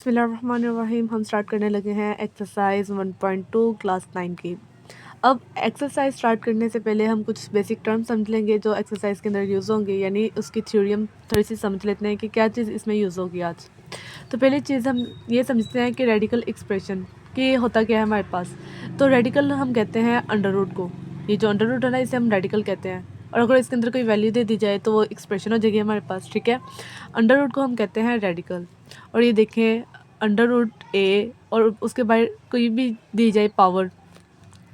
बिस्मिल्लाहिर्रहमानिर्रहीम। हम स्टार्ट करने लगे हैं एक्सरसाइज 1.2 क्लास 9 की। अब एक्सरसाइज स्टार्ट करने से पहले हम कुछ बेसिक टर्म समझ लेंगे जो एक्सरसाइज के अंदर यूज़ होंगे, यानी उसकी थ्योरी हम थोड़ी सी समझ लेते हैं कि क्या चीज़ इसमें यूज़ होगी आज। तो पहली चीज़ हम ये समझते हैं कि रेडिकल एक्सप्रेशन कि होता क्या है हमारे पास। तो रेडिकल हम कहते हैं अंडर रूट को। ये जो अंडर रूट है ना, इसे हम रेडिकल कहते हैं, और अगर इसके अंदर कोई वैल्यू दे दी जाए तो वो एक्सप्रेशन हो जाएगी हमारे पास। ठीक है, अंडर रूट को हम कहते हैं रेडिकल। और ये देखें, अंडर रूट ए और उसके बाहर कोई भी दी जाए पावर,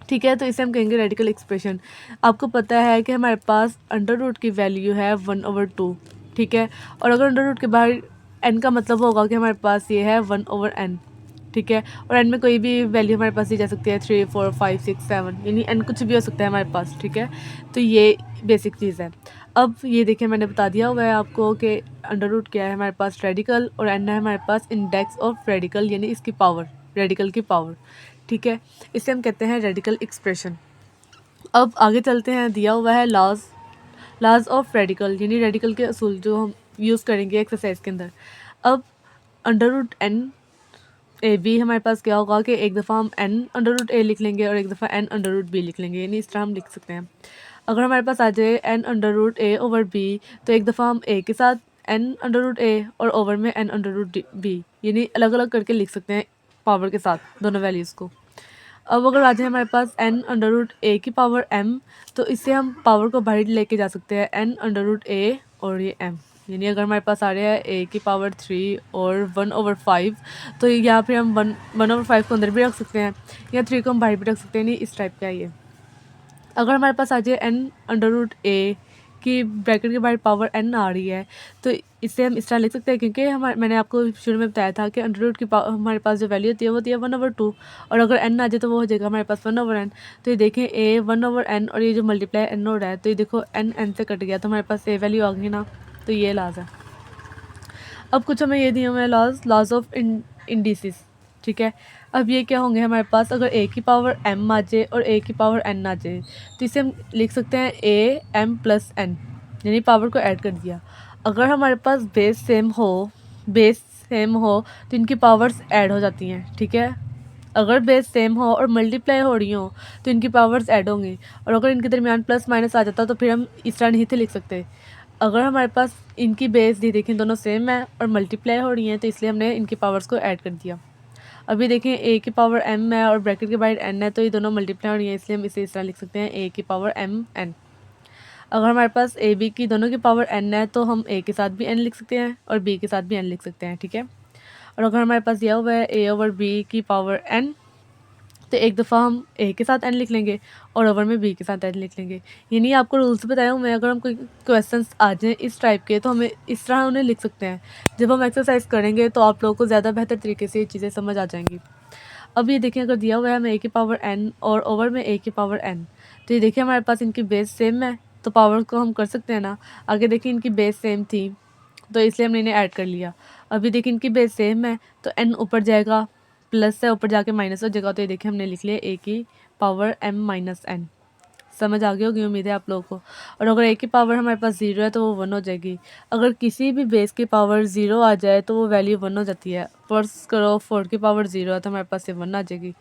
ठीक है, तो इसे हम कहेंगे रेडिकल एक्सप्रेशन। आपको पता है कि हमारे पास अंडर रूट की वैल्यू है 1/2, ठीक है, और अगर अंडर रूट के बाहर एन का मतलब होगा कि हमारे पास ये है 1/n, ठीक है, और एन में कोई भी वैल्यू हमारे पास दी जा सकती है 3, 4, 5, 6, 7, यानी एन कुछ भी हो सकता है हमारे पास। ठीक है, तो ये बेसिक चीज़ है। अब ये देखिए, मैंने बता दिया हुआ है आपको कि अंडर रूट क्या है हमारे पास, रेडिकल, और एन है हमारे पास इंडेक्स ऑफ रेडिकल, यानी इसकी पावर, रेडिकल की पावर। ठीक है, इसे हम कहते हैं रेडिकल एक्सप्रेशन। अब आगे चलते हैं, दिया हुआ है लॉज ऑफ रेडिकल, यानी रेडिकल के असूल जो हम यूज़ करेंगे एक्सरसाइज के अंदर। अब under root n a b हमारे पास क्या होगा कि एक दफ़ा हम एन अंडर रूट ए लिख लेंगे और एक दफ़ा एन अंडर रूट बी लिख लेंगे, यानी इस तरह हम लिख सकते हैं। अगर हमारे पास आ जाए एन अंडर रूट ए ओवर बी, तो एक दफ़ा हम ए के साथ एन अंडर रूट ए और ओवर में एन अंडर रूट बी, यानी अलग अलग करके लिख सकते हैं पावर के साथ दोनों वैल्यूज़ को। अब अगर आ जाए हमारे पास एन अंडर रूट ए की पावर एम, तो इससे हम पावर को बाहर लेके जा सकते हैं एन अंडर रूट ए और ये एम, यानी अगर हमारे पास आ रहा है ए की पावर 3 और 1/5, तो यहाँ पे हम 1/5 को अंदर भी रख सकते हैं या 3 को हम बाहर भी रख सकते हैं, नहीं इस टाइप का है ये। अगर हमारे पास आ जाए एन अंडर रूट ए की ब्रैकेट के बाहर पावर एन आ रही है, तो इसे हम इस तरह लिख सकते हैं, क्योंकि हमारे मैंने आपको शुरू में बताया था कि अंडर रूट की हमारे पास जो वैल्यू होती है वो होती है 1/2, और अगर एन आ जाए तो वो हो जाएगा हमारे पास 1/n। तो ये देखें, ए 1/n और ये जो मल्टीप्लाई एन हो रहा है, तो ये देखो एन एन से कट गया, तो हमारे पास ए वैल्यू आ गई ना, तो ये लाज है। अब कुछ हमें ये दिए हुए हैं लॉज ऑफ इंडिसिस। ठीक है, अब ये क्या होंगे हमारे पास, अगर ए की पावर एम आ जाए और ए की पावर एन आ जाए, तो इसे हम लिख सकते हैं ए एम प्लस एन, यानी पावर को ऐड कर दिया। अगर हमारे पास बेस सेम हो तो इनकी पावर्स ऐड हो जाती हैं। ठीक है, अगर बेस सेम हो और मल्टीप्लाई हो रही हो तो इनकी पावर्स ऐड होंगी, और अगर इनके दरमियान प्लस माइनस आ जाता तो फिर हम इस तरह नहीं थे लिख सकते। अगर हमारे पास इनकी बेस दी देखें दोनों सेम है और मल्टीप्लाई हो रही हैं, तो इसलिए हमने इनकी पावर्स को ऐड कर दिया। अभी देखें, ए की पावर एम है और ब्रैकेट के बाहर एन है, तो ये दोनों मल्टीप्लाई हो रही हैं, इसलिए हम इसे इस तरह लिख सकते हैं ए की पावर एम एन। अगर हमारे पास ए बी की दोनों की पावर एन है, तो हम ए के साथ भी एन लिख सकते हैं और बी के साथ भी एन लिख सकते हैं। ठीक है, और अगर हमारे पास दिया हुआ है ए ओवर बी की पावर एन, तो एक दफ़ा हम ए के साथ एन लिख लेंगे और ओवर में बी के साथ एन लिख लेंगे। यानी आपको रूल्स बताया हूँ मैं, अगर हम कोई क्वेश्चंस आ जाएँ इस टाइप के, तो हमें इस तरह उन्हें लिख सकते हैं। जब हम एक्सरसाइज करेंगे तो आप लोगों को ज़्यादा बेहतर तरीके से ये चीज़ें समझ आ जाएंगी। अब ये देखिए, अगर दिया हुआ है हमें ए की पावर एन और ओवर में ए की पावर एन, तो ये देखिए हमारे पास इनकी बेस सेम है, तो पावर को हम कर सकते हैं ना। आगे देखिए, इनकी बेस सेम थी तो इसलिए हमने इन्हें ऐड कर लिया। अभी देखिए, इनकी बेस सेम है तो एन ऊपर जाएगा, प्लस से ऊपर जाके माइनस हो जाएगा, तो ये देखिए हमने लिख लिया ए की पावर एम माइनस एन। समझ आ गई होगी उम्मीद है आप लोगों को। और अगर ए की पावर हमारे पास 0 है तो वो 1 हो जाएगी। अगर किसी भी बेस की पावर 0 आ जाए तो वो वैल्यू 1 हो जाती है। फर्ज करो 4 की पावर 0 है तो हमारे पास ये 1 आ जाएगी,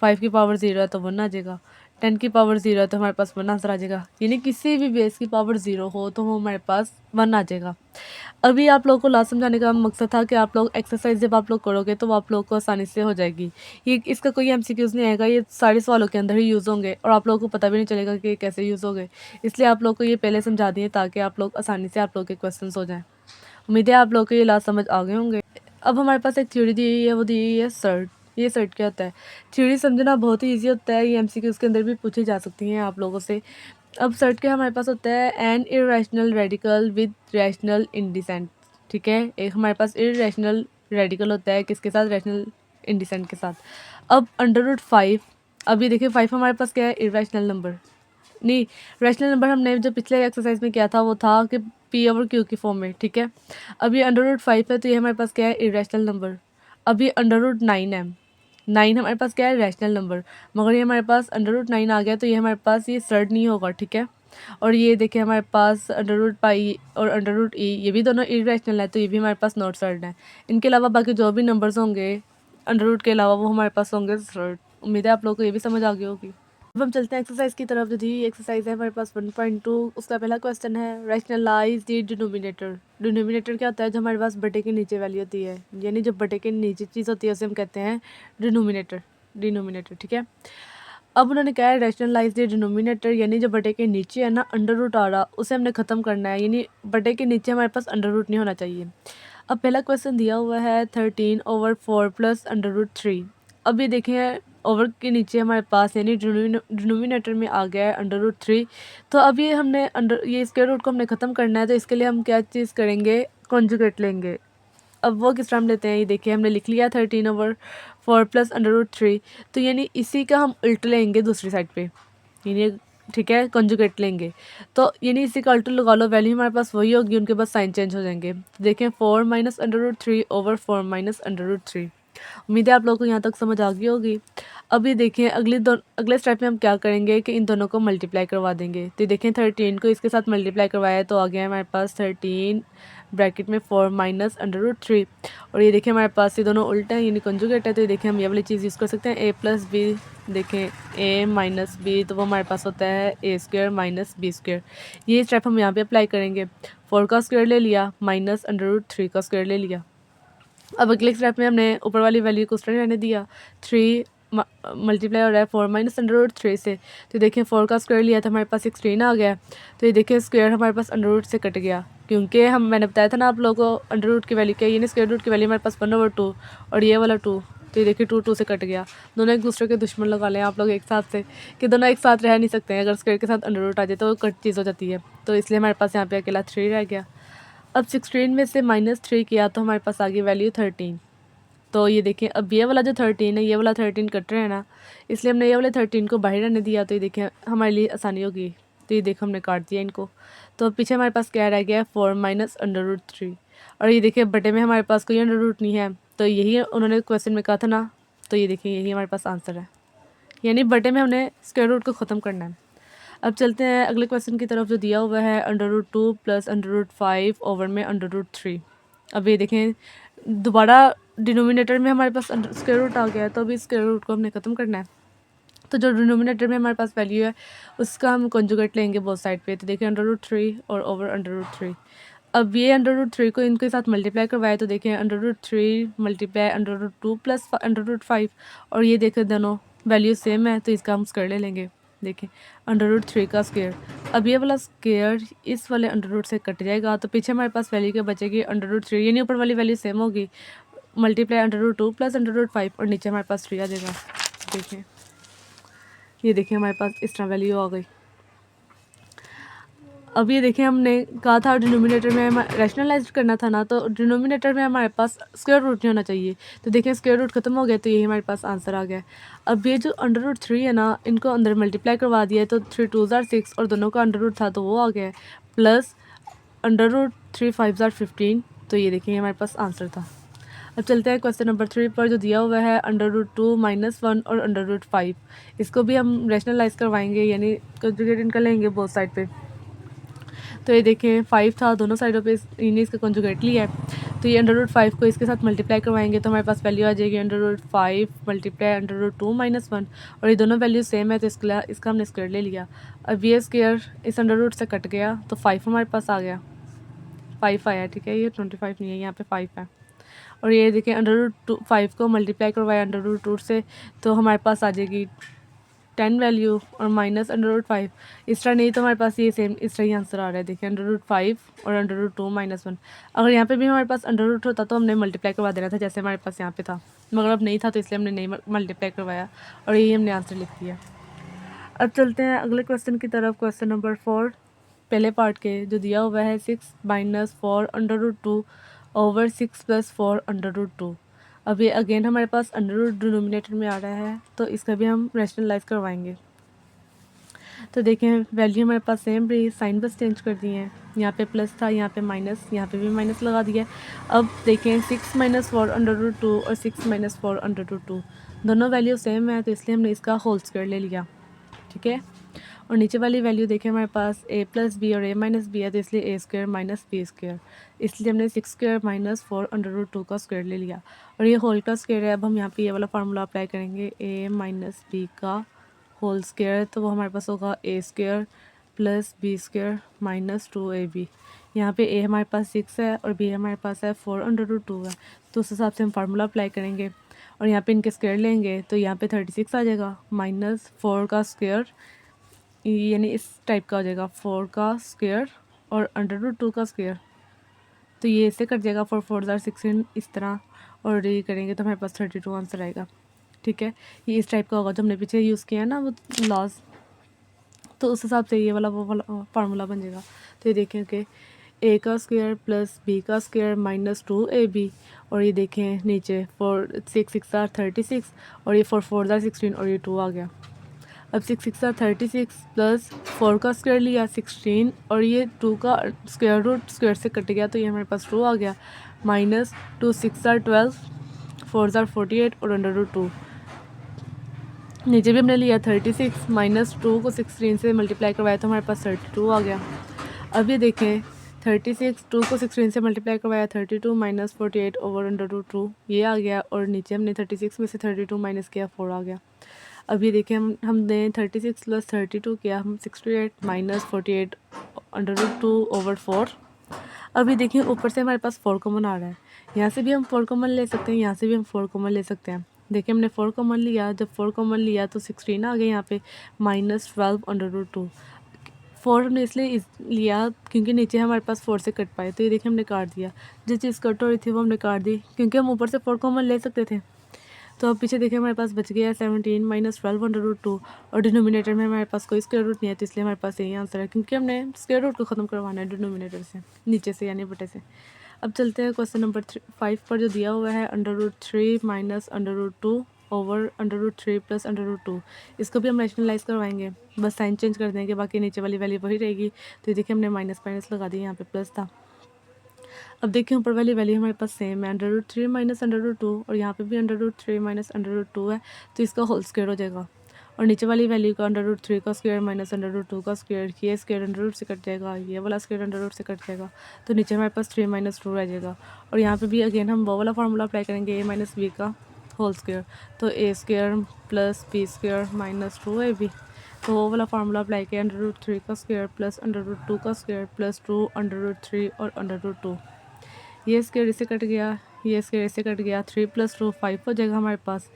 5 की पावर 0 है तो 1 आ जाएगा, 10 की पावर 0 है तो हमारे पास 1 आंसर आ जाएगा। यानी किसी भी बेस की पावर 0 हो तो वो हमारे पास 1 आ जाएगा। अभी आप लोगों को लास्ट समझाने का मकसद था कि आप लोग एक्सरसाइज जब आप लोग करोगे तो वो आप लोगों को आसानी से हो जाएगी। ये इसका कोई एमसीक्यूज़ नहीं आएगा, ये सारे सवालों के अंदर ही यूज़ होंगे और आप लोगों को पता भी नहीं चलेगा कि ये कैसे यूज़ हो गए। इसलिए आप लोग को ये पहले समझा दिए ताकि आप लोग आसानी से आप लोग के क्वेश्चन हो जाएँ। उम्मीद है आप लोग को ये लास्ट समझ आ गए होंगे। अब हमारे पास एक थ्योरी दी हुई है, वो दी हुई है सर्ट। ये सर्ट क्या होता है? थ्योरी समझना बहुत ही ईजी होता है, ये एमसीक्यूज़ के अंदर भी पूछी जा सकती हैं आप लोगों से। अब सर्ट के हमारे पास होता है an irrational radical with rational indecent. ठीक है, एक हमारे पास इरेशनल रेडिकल होता है किसके साथ? रैशनल इंडिसेंट के साथ। अब अंडर रूट 5, अभी देखिए 5 हमारे पास क्या है? इरेशनल नंबर नहीं, रैशनल नंबर हमने जो पिछले एक्सरसाइज में किया था वो था कि पी ओवर क्यू की फॉर्म में। ठीक है, अब ये अंडर रूट 5 है तो ये हमारे पास क्या है? Irrational number. अब ये अंडर रूट 9 है, 9 हमारे पास क्या है? Rational number. मगर ये हमारे पास अंडर रूट 9 आ गया तो ये हमारे पास ये सर्ड नहीं होगा। ठीक है, और ये देखिए हमारे पास अंडर रूट पाई और अंडर रूट ई, ये भी दोनों इरेशनल है, तो ये भी हमारे पास नॉट सर्ड है। इनके अलावा बाकी जो भी नंबर्स होंगे अंडर रूट के अलावा वो हमारे पास होंगे सर्ड। उम्मीद है आप लोगों को ये भी समझ आ गई होगी। अब हम चलते हैं एक्सरसाइज की तरफ। जो दी एक्सरसाइज है हमारे पास 1.2, उसका पहला क्वेश्चन है रैशनलाइज द डिनोमिनेटर। डिनोमिनेटर क्या होता है? जो हमारे पास बटे के नीचे वाली होती है, यानी जो बटे के नीचे चीज़ होती है उसे हम कहते हैं डिनोमिनेटर। डिनोमिनेटर, ठीक है। अब उन्होंने कहा है रैशनलाइज द डिनोमिनेटर, यानी जो बटे के नीचे है ना अंडर रूट आ रहा, उसे हमने ख़त्म करना है, यानी बटे के नीचे हमारे पास अंडर रूट नहीं होना चाहिए। अब पहला क्वेश्चन दिया हुआ है 13/4 प्लस अंडर रूट 3। अब ये देखें ओवर के नीचे हमारे पास यानी डिनोमिनेटर में आ गया है अंडर रूट 3। तो अब ये हमने ये स्क्वायर रूट को हमने ख़त्म करना है, तो इसके लिए हम क्या चीज़ करेंगे? कॉन्जुगेट लेंगे। अब वो किस तरह हम लेते हैं, ये देखिए हमने लिख लिया 13/4 प्लस अंडर रूट 3। तो यानी इसी का हम उल्ट लेंगे दूसरी साइड पे, यानी ठीक है कॉन्जुगेट लेंगे। तो यानी इसी का उल्टा लगा लो, वैल्यू हमारे पास वही होगी, उनके पास साइन चेंज हो जाएंगे। तो देखें 4 minus under root 3 over 4 minus under root 3। उम्मीद है आप लोगों को यहाँ तक समझ आ गई होगी। अभी देखें अगले स्टेप में हम क्या करेंगे कि इन दोनों को मल्टीप्लाई करवा देंगे। तो देखें 13 को इसके साथ मल्टीप्लाई करवाया है, तो आ गया है हमारे पास 13 ब्रैकेट में 4 माइनस अंडर रूट 3। और ये देखें हमारे पास ये दोनों उल्टा है, यानी कंजुगेट है। तो ये देखें हम ये वाली चीज़ यूज़ कर सकते हैं, a प्लस बी। देखें a माइनस बी, तो वो हमारे पास होता है a square minus b square. ये स्टेप हम यहाँ पे अप्लाई करेंगे। 4 का स्क्वायर ले लिया माइनस अंडर रूट 3 का स्क्वायर ले लिया। अब अगले स्टेप में हमने ऊपर वाली वैल्यू को स्टैंड रहने दिया। 3 मल्टीप्लाई हो रहा है 4 माइनस अंडर रूट 3 से। तो देखिए 4 का स्क्वायर लिया था हमारे पास 16 आ गया। तो ये देखिए स्क्वायर हमारे पास अंडर रूट से कट गया, क्योंकि मैंने बताया था ना आप लोगों को अंडर रूट की वैल्यू क्या है, यानी स्क्वायर रूट की वैल्यू हमारे पास 1/2 और ये वाला 2। तो ये देखिए 2 से कट गया। दोनों एक दूसरे के दुश्मन लगा लें आप लोग एक साथ से, कि दोनों एक साथ रह नहीं सकते हैं। अगर स्क्वायर के साथ अंडर रूट आ जाए तो कट चीज़ हो जाती है। तो इसलिए हमारे पास यहाँ पे अकेला 3 रह गया। अब 16 में से -3 किया तो हमारे पास आ गई वैल्यू 13। तो ये देखें अब ये वाला जो 13 है, ये वाला 13 कट रहा है ना, इसलिए हमने ये वाले 13 को बाहर रहने दिया। तो ये देखें हमारे लिए आसानी होगी। तो ये देखो हमने काट दिया इनको। तो पीछे हमारे पास क्या रह गया है 4 माइनस अंडर रूट 3। और ये देखिए बटे में हमारे पास कोई अंडर रूट नहीं है, तो यही उन्होंने क्वेश्चन में कहा था ना। तो ये देखिए यही हमारे पास आंसर है, यानी बटे में हमने स्क्वायर रूट को ख़त्म करना है। अब चलते हैं अगले क्वेश्चन की तरफ, जो दिया हुआ है under root 2 plus under root 5 over में अंडर रूट 3। अब ये देखें दोबारा डिनोमिनेटर में हमारे पास स्क्वायर रूट आ गया है, तो अभी स्क्वायर रूट को हमने ख़त्म करना है। तो जो डिनोमिनेटर में हमारे पास वैल्यू है उसका हम कॉन्जुगेट लेंगे बोथ साइड पे। तो देखिए अंडर रूट 3 और ओवर अंडर रूट 3। अब ये अंडर रूट 3 को इनके साथ मल्टीप्लाई करवाए, तो देखें under root 3 multiply under root 2 plus under root 5। और ये देखें दोनों वैल्यू सेम है, तो इसका हम स्क्वायर ले लेंगे। देखें अंडर रूट 3 का स्क्वायर, अब ये वाला स्क्वायर इस वाले अंडर रूट से कट जाएगा, तो पीछे हमारे पास वैल्यू क्या बचेगी अंडर रूट 3, यानी ऊपर वाली वैल्यू सेम होगी। Multiply under root 2 plus under root 5 और नीचे हमारे पास 3 आ जाएगा। देखें ये देखिए हमारे पास इस तरह वैल्यू आ गई। अब ये देखिए हमने कहा था डिनोमिनेटर में रैशनलाइज करना था ना, तो डिनोमिनेटर में हमारे पास स्क्वायर रूट नहीं होना चाहिए। तो देखिए स्क्वायर रूट खत्म हो गया, तो यही हमारे पास आंसर आ गया। अब ये जो अंडर रूट 3 है ना, इनको अंदर मल्टीप्लाई करवा दिया है, तो 3 2 ज़ार 6 और दोनों का अंडर रूट था तो वो आ गया है, प्लस अंडर रूट 3 5 ज़ार 15। तो ये देखिए हमारे पास आंसर था। अब चलते हैं क्वेश्चन नंबर 3 पर, जो दिया हुआ है अंडर रूट 2 -1 और अंडर रूट 5। इसको भी हम रैशनलाइज करवाएंगे, यानी कंजुगेट इनका लेंगे बोथ साइड पे। तो ये देखें 5 था दोनों साइडों पे, इन्हें इसका कंजुगेट लिया है। तो ये अंडर रूट 5 को इसके साथ मल्टीप्लाई करवाएंगे, तो हमारे पास वैल्यू आ जाएगी under root 5 multiply under root 2 -1। और ये दोनों वैल्यू सेम है, तो इसका हमने स्क्वायर ले लिया। अब ये स्क्वायर इस अंडर रूट से कट गया, तो 5 हमारे पास आ गया, 5 आया, ठीक है। ये 25 नहीं है, यहाँ पे 5 है। और ये देखिए अंडर रूट 5 को मल्टीप्लाई करवाया अंडर रूट 2 से, तो हमारे पास आ जाएगी 10 वैल्यू और माइनस अंडर रूट 5। इस तरह नहीं तो हमारे पास ये सेम इस तरह ही आंसर आ रहा है। देखिए अंडर रूट 5 और अंडर रूट 2 -1। अगर यहाँ पे भी हमारे पास अंडर रूट होता तो हमने मल्टीप्लाई करवा देना था, जैसे हमारे पास यहाँ पे था, मगर अब नहीं था तो इसलिए हमने नहीं मल्टीप्लाई करवाया और यही हमने आंसर लिख दिया। अब चलते हैं अगले क्वेश्चन की तरफ, क्वेश्चन नंबर 4 पहले पार्ट के, जो दिया हुआ है 6 - 4 under root 2 over 6 + 4 under root 2। अब ये अगेन हमारे पास अंडर रूट डिनोमिनेटर में आ रहा है, तो इसका भी हम रैशनलाइज करवाएंगे। तो देखें वैल्यू हमारे पास सेम रही, साइन बस चेंज कर दिए हैं। यहाँ पे प्लस था, यहाँ पे माइनस, यहाँ पे भी माइनस लगा दिया। अब देखें 6 - 4 अंडर रूट 2 और 6 - 4 अंडर रूट 2 दोनों वैल्यू सेम है, तो इसलिए हमने इसका होल स्क्वायर ले लिया, ठीक है। और नीचे वाली वैल्यू देखें हमारे पास a प्लस बी और a माइनस बी है, तो इसलिए a square minus b square, इसलिए हमने 6 स्क्वायर माइनस 4 अंडर रूट 2 का स्क्वायर ले लिया और ये होल का स्क्वायर है। अब हम यहाँ पे ये वाला फार्मूला अप्लाई करेंगे, a माइनस बी का होल स्क्वायर, तो वो हमारे पास होगा a square plus B square minus 2ab। यहाँ पे a हमारे पास 6 है और b हमारे पास है 4 अंडर रूट 2 है, तो उस हिसाब से हम फार्मूला अप्लाई करेंगे और यहाँ पे इनके स्क्वायर लेंगे तो यहाँ पे 36 आ जाएगा माइनस 4 का स्क्वायर, यानी इस टाइप का हो जाएगा 4 का स्क्वायर और अंडर रूट 2 का स्क्वायर, तो ये इससे कट जाएगा 4 4 जार 16 इस तरह, और ये करेंगे तो हमारे पास 32 आंसर आएगा। ठीक है, ये इस टाइप का होगा जो हमने पीछे यूज़ किया है ना वो लॉज, तो उस हिसाब से ये वाला वो वाला फार्मूला बन जाएगा। तो ये देखें कि a का स्क्वायर प्लस b का स्क्वायर माइनस 2ab, और ये देखें नीचे 4 6 6 जार 36 और ये 4 4 जार 16 और ये 2 आ गया। अब 6 6 जार 36 प्लस 4 का स्क्वायर लिया 16 और ये 2 का स्क्वायर रूट स्क्वायर से कट गया, तो ये हमारे पास 2 आ गया माइनस 2 6 जार 12 4 जार 48 और अंडर रूट 2। नीचे भी हमने लिया 36 माइनस 2 को 16 से मल्टीप्लाई करवाया तो हमारे पास 32 आ गया। अब ये देखें 36 2 को 16 से मल्टीप्लाई करवाया 32 माइनस 48 ओवर अंडर रूट 2 ये आ गया, और नीचे हमने 36 में से 32 माइनस किया 4 आ गया। अब ये देखें हमने 36 प्लस 32 किया हम 68 माइनस 48 अंडर रूट 2 ओवर 4। अब ये देखिए ऊपर से हमारे पास 4 कॉमन आ रहा है, यहाँ से भी हम 4 कॉमन ले सकते हैं, यहाँ से भी हम 4 कॉमन ले सकते हैं। देखिए हमने 4 कॉमन लिया, जब 4 कॉमन लिया तो 16 आ गया यहाँ पे माइनस 12 अंडर रूट 2। 4 हमने इसलिए लिया क्योंकि नीचे हमारे पास 4 से कट पाए, तो ये देखिए हमने काट दिया, जिस चीज़ कट हो रही थी वो हमने काट दी क्योंकि हम ऊपर से 4 कॉमन ले सकते थे। तो अब पीछे देखिए हमारे पास बच गया 17 माइनस 12 अंडर रूट 2 और डिनोमिनेटर में हमारे पास कोई स्क्वायर रूट नहीं है, तो इसलिए हमारे पास यही आंसर है क्योंकि हमने स्क्वायर रूट को ख़त्म करवाना है डिनोमिनेटर से, नीचे से यानी बटे से। अब चलते हैं क्वेश्चन नंबर 5 पर जो दिया हुआ है under root 3 minus under root 2 over under root 3 plus under root 2। इसको भी हम रैशनलाइज करवाएंगे, बस साइन चेंज कर देंगे, बाकी नीचे वाली वैल्यू वही रहेगी। तो ये देखिए हमने माइनस माइनस लगा दी, यहाँ पे प्लस था। अब देखिए ऊपर वाली वैल्यू हमारे पास सेम है under root 3 minus under root 2 और यहाँ पे भी under root 3 minus under root 2 है, तो इसका होल स्क्वायर हो जाएगा। और नीचे वाली वैल्यू का अंडर रूट 3 का स्क्वायर माइनस अंडर रूट 2 का स्क्वायर, ये स्क्वायर अंडर रूट से कट जाएगा, ये वाला स्क्वायर अंडर रूट से कट जाएगा, तो नीचे हमारे पास 3 माइनस 2 रह जाएगा। और यहाँ पे भी अगेन हम वो वाला फार्मूला अप्लाई करेंगे a माइनस बी का होल स्क्वायर, तो a square plus B square minus 2ab, तो वो वाला फार्मूला अप्लाई किया अंडर रूट 3 का स्क्वायर प्लस अंडर रूट 2 का स्क्वायर प्लस 2 अंडर रूट 3 और अंडर रूट 2। ये स्क्वायर इससे कट गया, ये स्क्वायर इससे कट गया, 3 प्लस 2 5 हो जाएगा हमारे पास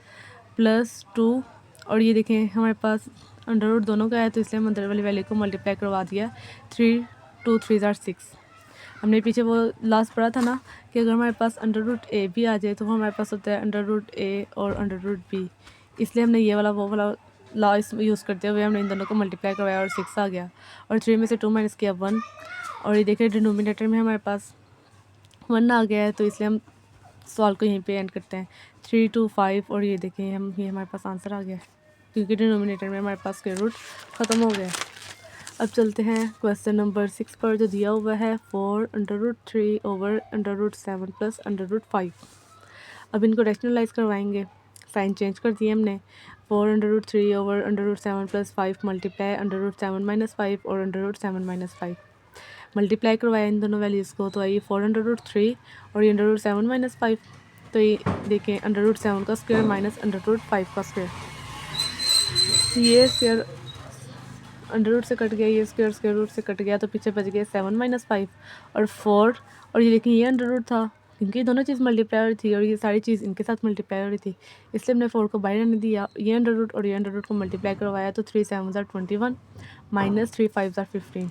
प्लस 2, और ये देखें हमारे पास अंडर रूट दोनों का है, तो इसलिए हम अंदर वाली वैल्यू को मल्टीप्लाई करवा दिया, 3 2 3 जार 6। हमने पीछे वो लास्ट पढ़ा था ना कि अगर हमारे पास अंडर रूट ए भी आ जाए तो हमारे पास होता है अंडर रूट ए और अंडर रूट बी, इसलिए हमने ये वाला वो वाला लॉ यूज़ करते हुए हमने इन दोनों को मल्टीप्लाई करवाया और 6 आ गया, और 3 में से 2 माइनस किया 1, और ये देखिए डिनोमिनेटर में हमारे पास 1 आ गया है, तो इसलिए हम सवाल को यहीं पे एंड करते हैं 3 2 5, और ये देखें ये हमारे पास आंसर आ गया है क्योंकि डिनोमिनेटर में हमारे पास स्क्वायर रूट ख़त्म हो गया। अब चलते हैं क्वेश्चन नंबर 6 पर जो दिया हुआ है 4 under root 3 over under root 7 plus under root 5। अब इनको रैशनलाइज करवाएंगे, साइन चेंज कर दिए हमने, 4 under root 3 over under root 7 plus 5 multiply under root 7 minus 5 और अंडर रूट 7 माइनस 5। मल्टीप्लाई करवाया इन दोनों वैल्यूज़ को, तो आई 4 अंडर रूट 3 और ये अंडर रूट 7 माइनस 5, तो ये देखें अंडर रूट 7 का स्क्वायर माइनस अंडर रूट 5 का स्क्वायर, ये स्क्वायर अंडर रूट से कट गया, ये स्क्वायर रूट से कट गया, तो पीछे बच गया 7 माइनस 5 और 4, और ये लेकिन ये अंडर रूट था क्योंकि दोनों चीज़ मल्टीप्लाई हो रही थी और ये सारी चीज़ इनके साथ मल्टीप्लाई हो रही थी, इसलिए हमने 4 को बाहर नहीं दिया, ये अंडर रूट और ये अंडर रूट को मल्टीप्लाई करवाया, तो 3 7 ज़ार 21 माइनस 3 5 ज़ार 15,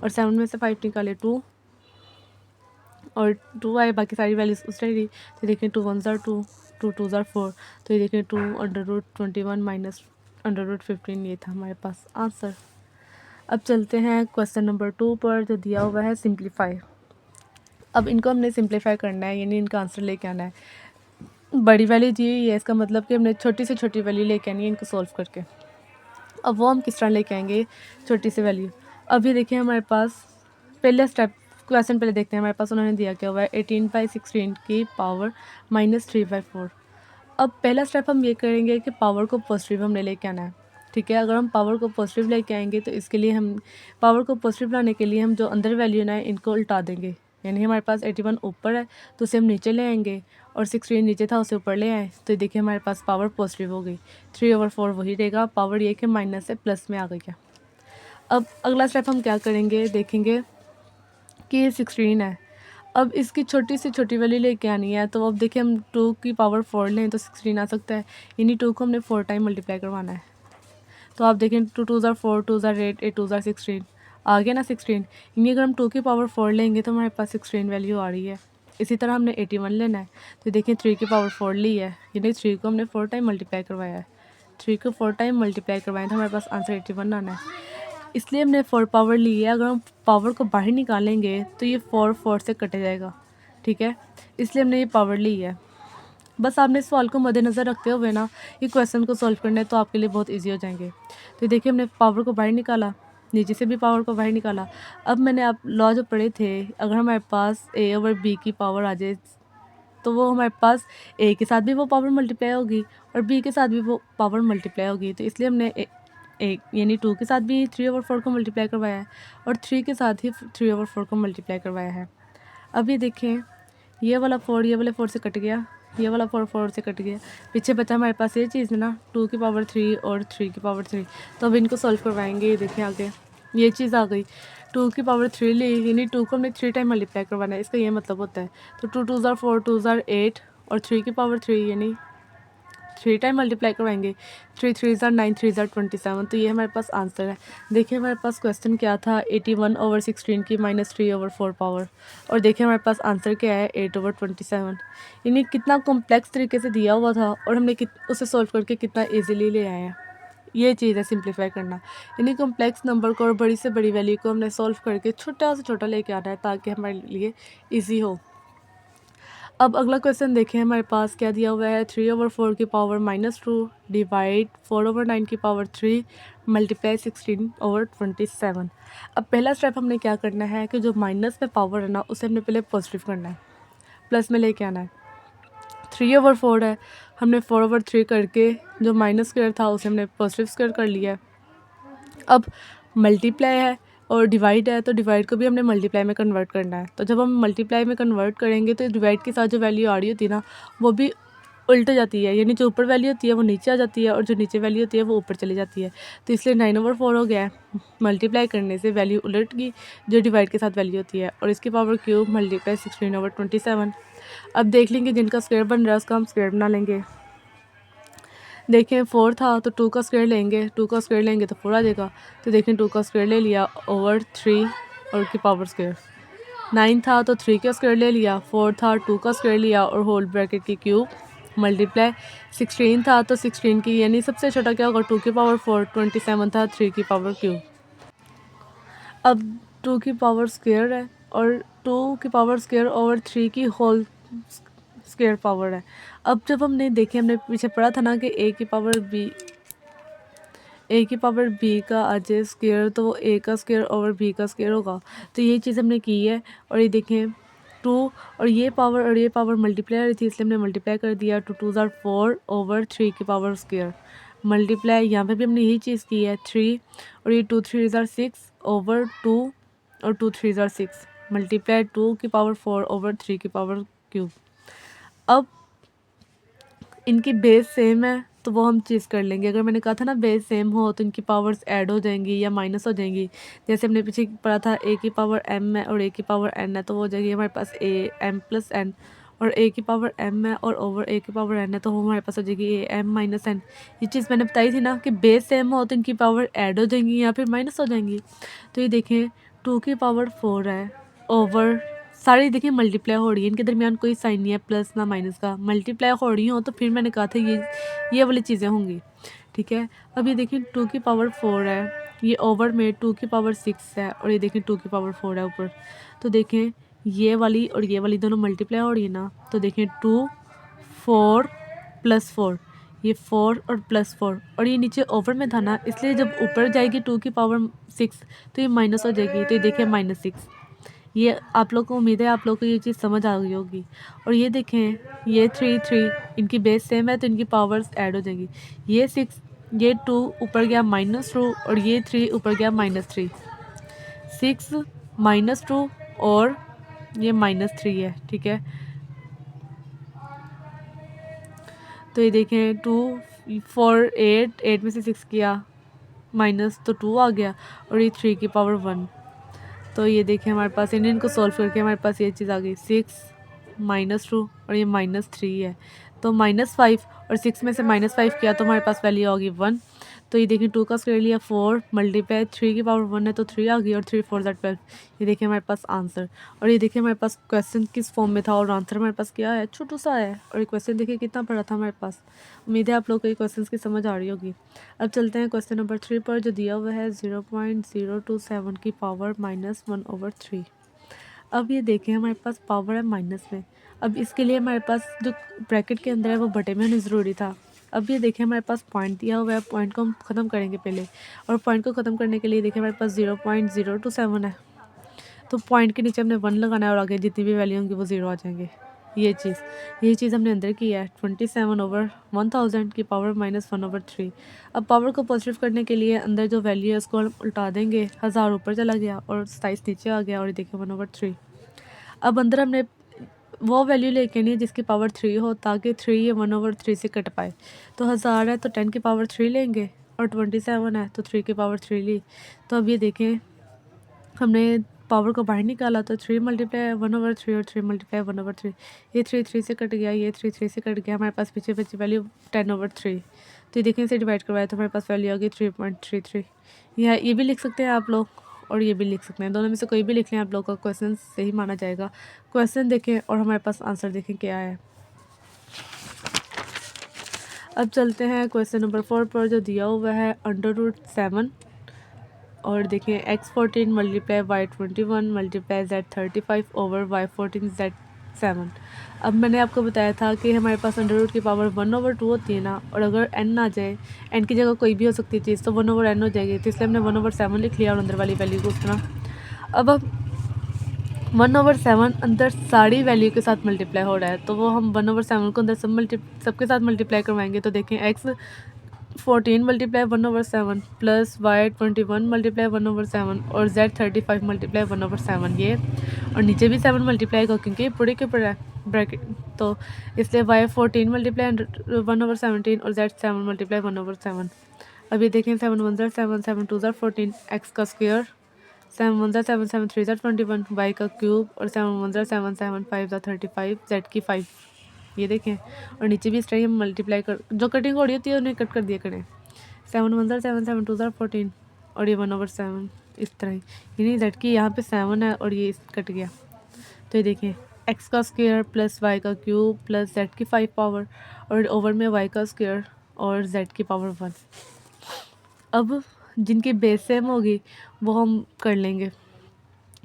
और 7 में से 5 निकाले 2 और 2 आए, बाकी सारी वैल्यूज उस रही, तो देखें 2 1 ज़ार 2 2 2 ज़ार 4, तो ये देखें 2 under root 21 minus under root 15, ये था हमारे पास आंसर। अब चलते हैं क्वेश्चन नंबर 2 पर जो दिया हुआ है सिंप्लीफाई। अब इनको हमने सिंप्लीफाई करना है, यानी इनका आंसर लेके आना है। बड़ी वैल्यू दी हुई है, इसका मतलब कि हमने छोटी से छोटी वैल्यू लेके आनी है इनको सॉल्व करके। अब वो हम किस तरह लेके आएंगे छोटी सी वैल्यू। अब ये देखिए हमारे पास पहले स्टेप क्वेश्चन पहले देखते हैं, हमारे पास उन्होंने दिया क्या हुआ है 18/16 की पावर -3/4। अब पहला स्टेप हम ये करेंगे कि पावर को पॉजिटिव हमने लेके आना है, ठीक है। अगर हम पावर को पॉजिटिव लेके आएंगे तो इसके लिए हम पावर को पॉजिटिव लाने के लिए हम जो अंदर वैल्यू ना है इनको उल्टा देंगे। यानी हमारे पास 81 ऊपर है तो उसे हम नीचे ले आएंगे और 16 नीचे था उसे ऊपर ले आए, तो देखिए हमारे पास पावर पॉजिटिव हो गई। 3/4 वही रहेगा, पावर ये कि माइनस से प्लस में आ गई है। अब अगला स्टेप हम क्या करेंगे, देखेंगे कि ये 16 है। अब इसकी छोटी से छोटी वैल्यू लेके आनी है, तो अब देखिए हम 2 की पावर 4 लें तो 16 आ सकता है। यानी 2 को हमने 4 टाइम मल्टीप्लाई करवाना है। तो आप देखें 2 2 ज़ार 4, 2 ज़ार 8, 8 2 ज़ार 16 आ गया ना 16। यानी अगर हम 2 की पावर 4 लेंगे तो हमारे पास 16 वैल्यू आ रही है। इसी तरह हमने 81 लेना है, तो देखिए 3 की पावर 4 ली है, यानी 3 को हमने 4 टाइम मल्टीप्लाई करवाया है। 3 को 4 टाइम मल्टीप्लाई करवाएं तो हमारे पास आंसर 81 आना है। इसलिए हमने 4 पावर ली है। अगर हम पावर को बाहर निकालेंगे तो ये 4 4 से कट जाएगा, ठीक है। इसलिए हमने ये पावर ली है। बस आपने इस सवाल को मद्देनज़र रखते हुए ना ये क्वेश्चन को सॉल्व करना है, तो आपके लिए बहुत इजी हो जाएंगे। तो देखिए हमने पावर को बाहर निकाला, नीचे से भी पावर को बाहर निकाला। अब मैंने आप लॉ जो पढ़े थे, अगर हमारे पास a/b की पावर आ जाए तो वो हमारे पास a के साथ भी वो पावर मल्टीप्लाई होगी और b के साथ भी वो पावर मल्टीप्लाई होगी। तो इसलिए हमने यानी 2 के साथ भी 3/4 को मल्टीप्लाई करवाया है और 3 के साथ ही 3/4 को मल्टीप्लाई करवाया है। अब ये देखें, ये वाला 4 ये वाले 4 से कट गया, ये वाला 4 4 से कट गया, पीछे बचा हमारे पास ये चीज़ है ना 2 की पावर 3 और 3 की पावर 3। तो अब इनको सॉल्व करवाएंगे। ये देखें आगे ये चीज़ आ गई, 2 की पावर 3 ली, यानी 2 को हमने 3 टाइम मल्टीप्लाई करवाना है, इसका ये मतलब होता है। तो 2 2 ज़ार 4, 2 ज़ार 8 और 3 की पावर 3 यानी 3 टाइम मल्टीप्लाई करवाएंगे। 3 3 ज़ार 9, 3 ज़ार 27। तो ये हमारे पास आंसर है। देखिए हमारे पास क्वेश्चन क्या था, 81/16 की -3/4 पावर, और देखिए हमारे पास आंसर क्या है 8/27। यानी कितना कॉम्प्लेक्स तरीके से दिया हुआ था और हमने उसे सॉल्व करके कितना ईजिली ले आए हैं। ये चीज़ है सिंप्लीफाई करना, यानी कॉम्प्लेक्स नंबर को और बड़ी से बड़ी वैल्यू को हमने सॉल्व करके छोटा से छोटा लेके आना है ताकि हमारे लिए ईजी हो। अब अगला क्वेश्चन देखें, हमारे पास क्या दिया हुआ है, 3/4 की पावर -2 डिवाइड 4/9 की पावर 3 मल्टीप्लाई 16/27। अब पहला स्टेप हमने क्या करना है कि जो माइनस में पावर है ना उसे हमने पहले पॉजिटिव करना है, प्लस में लेके आना है। 3/4 है, हमने 4/3 करके जो माइनस स्क्वायर था उसे हमने पॉजिटिव स्क्वायर कर लिया है। अब मल्टीप्लाई है और डिवाइड है, तो डिवाइड को भी हमने मल्टीप्लाई में कन्वर्ट करना है। तो जब हम मल्टीप्लाई में कन्वर्ट करेंगे तो डिवाइड के साथ जो वैल्यू आ रही होती है ना वो भी उल्ट जाती है, यानी जो ऊपर वैल्यू होती है वो नीचे आ जाती है और जो नीचे वैल्यू होती है वो ऊपर चली जाती है। तो इसलिए 9/4 हो गया है, मल्टीप्लाई करने से वैल्यू उलट गई जो डिवाइड के साथ वैल्यू होती है, और इसकी पावर क्यूब मल्टीप्लाई 16/27। अब देख लेंगे जिनका स्क्वायर बन रहा है उसका हम स्क्वायर बना लेंगे। देखें 4 था तो 2 का स्क्वायर लेंगे, 2 का स्क्वायर लेंगे तो 4 आ जाएगा। तो देखें 2 का स्क्वायर ले लिया ओवर 3 और की पावर स्क्वायर। 9 था तो 3 का स्क्वायर ले लिया, 4 था 2 का स्क्वायर लिया और होल ब्रैकेट की क्यूब मल्टीप्लाई 16 था तो 16 की, यानी सबसे छोटा क्या होगा 2 की पावर 4, 27 था 3 की पावर क्यूब। अब 2 की पावर स्क्वायर है और 2 की पावर स्क्वायर ओवर 3 की होल स्क्वायर पावर है। अब जब हमने देखे हमने पीछे पढ़ा था ना कि a की पावर b का आ जाए स्क्वायर तो वो a का स्क्वायर ओवर b का स्क्वायर होगा। तो ये चीज़ हमने की है, और ये देखें 2 और ये पावर मल्टीप्लाई आ रही थी इसलिए हमने मल्टीप्लाई कर दिया। 2 2 ज़ार 4 ओवर 3 की पावर स्क्वायर मल्टीप्लाई, यहाँ पे भी हमने यही चीज़ की है 3 और ये 2 3 ज़ार 6 ओवर 2 और 2 3 ज़ार 6 मल्टीप्लाई 2 की पावर 4 ओवर 3 की पावर क्यूब। अब इनकी बेस सेम है तो वो हम चीज़ कर लेंगे। अगर मैंने कहा था ना बेस सेम हो तो इनकी पावर्स ऐड हो जाएंगी या माइनस हो जाएंगी। जैसे हमने पीछे पढ़ा था a की पावर m है और a की पावर n है, तो वो हो जाएगी हमारे पास a m प्लस n, और a की पावर m है और ओवर a की पावर n है तो वो हमारे पास हो जाएगी a m माइनस n। ये चीज़ मैंने बताई थी ना कि बेस सेम हो तो इनकी पावर ऐड हो जाएंगी या फिर माइनस हो जाएंगी। तो ये देखें 2 की पावर 4 है ओवर, सारी देखिए मल्टीप्लाई हो रही है, इनके दरमियान कोई साइन नहीं है प्लस ना माइनस का, मल्टीप्लाई हो रही हो तो फिर मैंने कहा था ये वाली चीज़ें होंगी, ठीक है। अब ये देखिए 2 की पावर 4 है, ये ओवर में 2 की पावर 6 है और ये देखिए 2 की पावर 4 है ऊपर। तो देखें ये वाली और ये वाली दोनों मल्टीप्लाई हो रही है ना, तो देखें 2 4 प्लस 4, ये 4 और प्लस 4, और ये नीचे ओवर में था ना इसलिए जब ऊपर जाएगी 2 की पावर 6 तो ये माइनस हो जाएगी। तो ये देखिए -6, ये आप लोग को उम्मीद है आप लोग को ये चीज़ समझ आ गई होगी। और ये देखें ये 3 3 इनकी बेस सेम है तो इनकी पावर्स ऐड हो जाएंगी। ये 6 ये 2 ऊपर गया -2 और ये 3 ऊपर गया -3, 6 -2 और ये -3 है, ठीक है। तो ये देखें 2 4 8, 8 में से 6 किया माइनस तो 2 आ गया और ये 3 की पावर 1। तो ये देखें हमारे पास इनको सॉल्व करके हमारे पास ये चीज़ आ गई 6 -2 और ये -3 है। तो -5 और 6 में से -5 किया तो हमारे पास वैल्यू होगी 1। तो ये देखिए 2 का स्क्वायर लिया 4 मल्टीप्लाई 3 की पावर 1 है तो 3 आ गई और 3 4 12। ये देखिए हमारे पास आंसर। और ये देखिए हमारे पास क्वेश्चन किस फॉर्म में था और आंसर हमारे पास क्या है, छोटू सा है। और ये क्वेश्चन देखिए कितना बड़ा था हमारे पास। उम्मीद है आप लोग को ये क्वेश्चन की समझ आ रही होगी। अब चलते हैं क्वेश्चन नंबर 3 पर, जो दिया हुआ है 0.027 की पावर -1/3। अब ये देखें हमारे पास पावर है माइनस में। अब इसके लिए हमारे पास जो ब्रैकेट के अंदर है वो बटे में होना ज़रूरी था। अब ये देखें हमारे पास पॉइंट दिया हुआ है, पॉइंट को हम ख़त्म करेंगे पहले। और पॉइंट को ख़त्म करने के लिए देखें हमारे पास 0.027 है, तो पॉइंट के नीचे हमने 1 लगाना है और आगे जितनी भी वैल्यू होंगी वो 0 आ जाएंगे। यही चीज़ हमने अंदर की है 27/1000 की पावर -1/3। अब पावर को पॉजिटिव करने के लिए अंदर जो वैल्यू है उसको हम उल्टा देंगे, 1000 ऊपर चला गया और 27 नीचे आ गया और ये देखिए 1/3। अब अंदर हमने वो वैल्यू लेके नहीं जिसकी पावर 3 हो, ताकि 3 ये 1/3 से कट पाए। तो 1000 है तो 10 की पावर 3 लेंगे और 27 है तो 3 की पावर 3 ली। तो अब ये देखें हमने पावर को बाहर निकाला तो 3 मल्टीप्लाई 1/3 और 3 मल्टीप्लाई 1/3। ये 3 3 से कट गया, ये 3 3 से कट गया, हमारे पास पीछे बची वैल्यू 10/3। तो ये देखिए इसे डिवाइड करवाया तो हमारे पास वैल्यू आ गई 3.33। ये भी लिख सकते हैं आप लोग और ये भी लिख सकते हैं, दोनों में से कोई भी लिख लें आप लोग का क्वेश्चन सही माना जाएगा। क्वेश्चन देखें और हमारे पास आंसर देखें क्या है। अब चलते हैं क्वेश्चन नंबर 4 पर, जो दिया हुआ है √7 और देखिए x14 multiply y21 multiply z35 over y14 z7। अब मैंने आपको बताया था कि हमारे पास अंडर की पावर 1/2 होती है ना, और अगर n आ जाए, n की जगह कोई भी हो सकती है चीज़, तो 1/n हो जाएगी। तो इसलिए हमने 1/7 लिख लिया और अंदर वाली वैल्यू को उस तरह। अब 1/7 अंदर सारी वैल्यू के साथ मल्टीप्लाई हो रहा है, तो वो हम 1/7 को अंदर सबके साथ मल्टीप्लाई करवाएंगे। तो देखें x14 multiply 1/7 plus y21 multiply 1/7 और z35 मल्टीप्लाई 1/7, ये और नीचे भी 7 मल्टीप्लाई का, क्योंकि पूरे के ऊपर है ब्रैकेट, तो इसलिए y14 मल्टीप्लाई 1/17 और z7 मल्टीप्लाई 1/7। अब ये देखें 7 1 7 7 2 14, x का स्क्वायर 7 1 7 7 3 21, y का क्यूब और 7 1 7 7 5 35, z की 5। ये देखें और नीचे भी इस तरह मल्टीप्लाई कर, जो कटिंग हो रही होती है उन्हें कट कर दिया करें। 7 1 7 7 2 14 और ये 1/7 इस तरह ही, यानी z की यहाँ पे 7 है और ये कट गया। तो ये देखें x का स्क्वायर प्लस y का क्यूब प्लस z की 5 पावर और ओवर में y का स्क्वायर और z की पावर 1। अब जिनकी बेस सेम होगी वो हम कर लेंगे,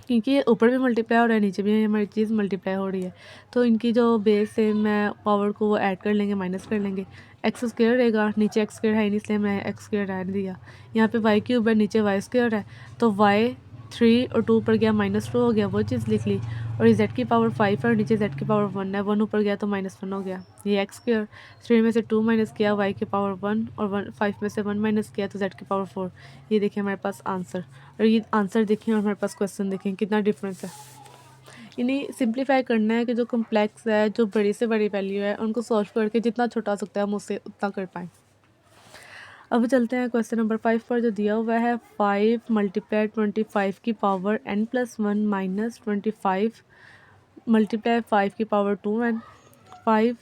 क्योंकि ऊपर भी मल्टीप्लाई हो रहा है नीचे भी हमारी चीज़ मल्टीप्लाई हो रही है, तो इनकी जो बेस सेम है पावर को वो ऐड कर लेंगे, माइनस कर लेंगे। एक्स स्क्वायर रहेगा, नीचे एक्स स्क्वायर है नहीं इसलिए मैं एक्स स्क्वायर ऐड दिया। यहाँ पे वाई क्यूब है, नीचे वाई स्क्वायर है, तो वाई 3 और 2 ऊपर गया -2 हो गया, वो चीज़ लिख ली। और ये z की पावर 5 है और नीचे z की पावर 1 है, 1 ऊपर गया तो -1 हो गया। ये एक्स स्क्वायर 3 में से 2 माइनस किया, y की पावर 1 और 5 में से 1 माइनस किया तो z की पावर 4। ये देखिए हमारे पास आंसर, और ये आंसर देखें और हमारे पास क्वेश्चन देखें कितना डिफरेंस है। इन्हें सिंप्लीफाई करना है कि जो कम्प्लेक्स है, जो बड़ी से बड़ी वैल्यू है, उनको सॉल्व करके जितना छोटा हो सकता है हम उससे उतना कर पाएँ। अब चलते हैं क्वेश्चन नंबर 5 पर, जो दिया हुआ है 5 मल्टीप्लाई 25 की पावर n+1 माइनस 25 मल्टीप्लाई 5 की पावर 2n, 5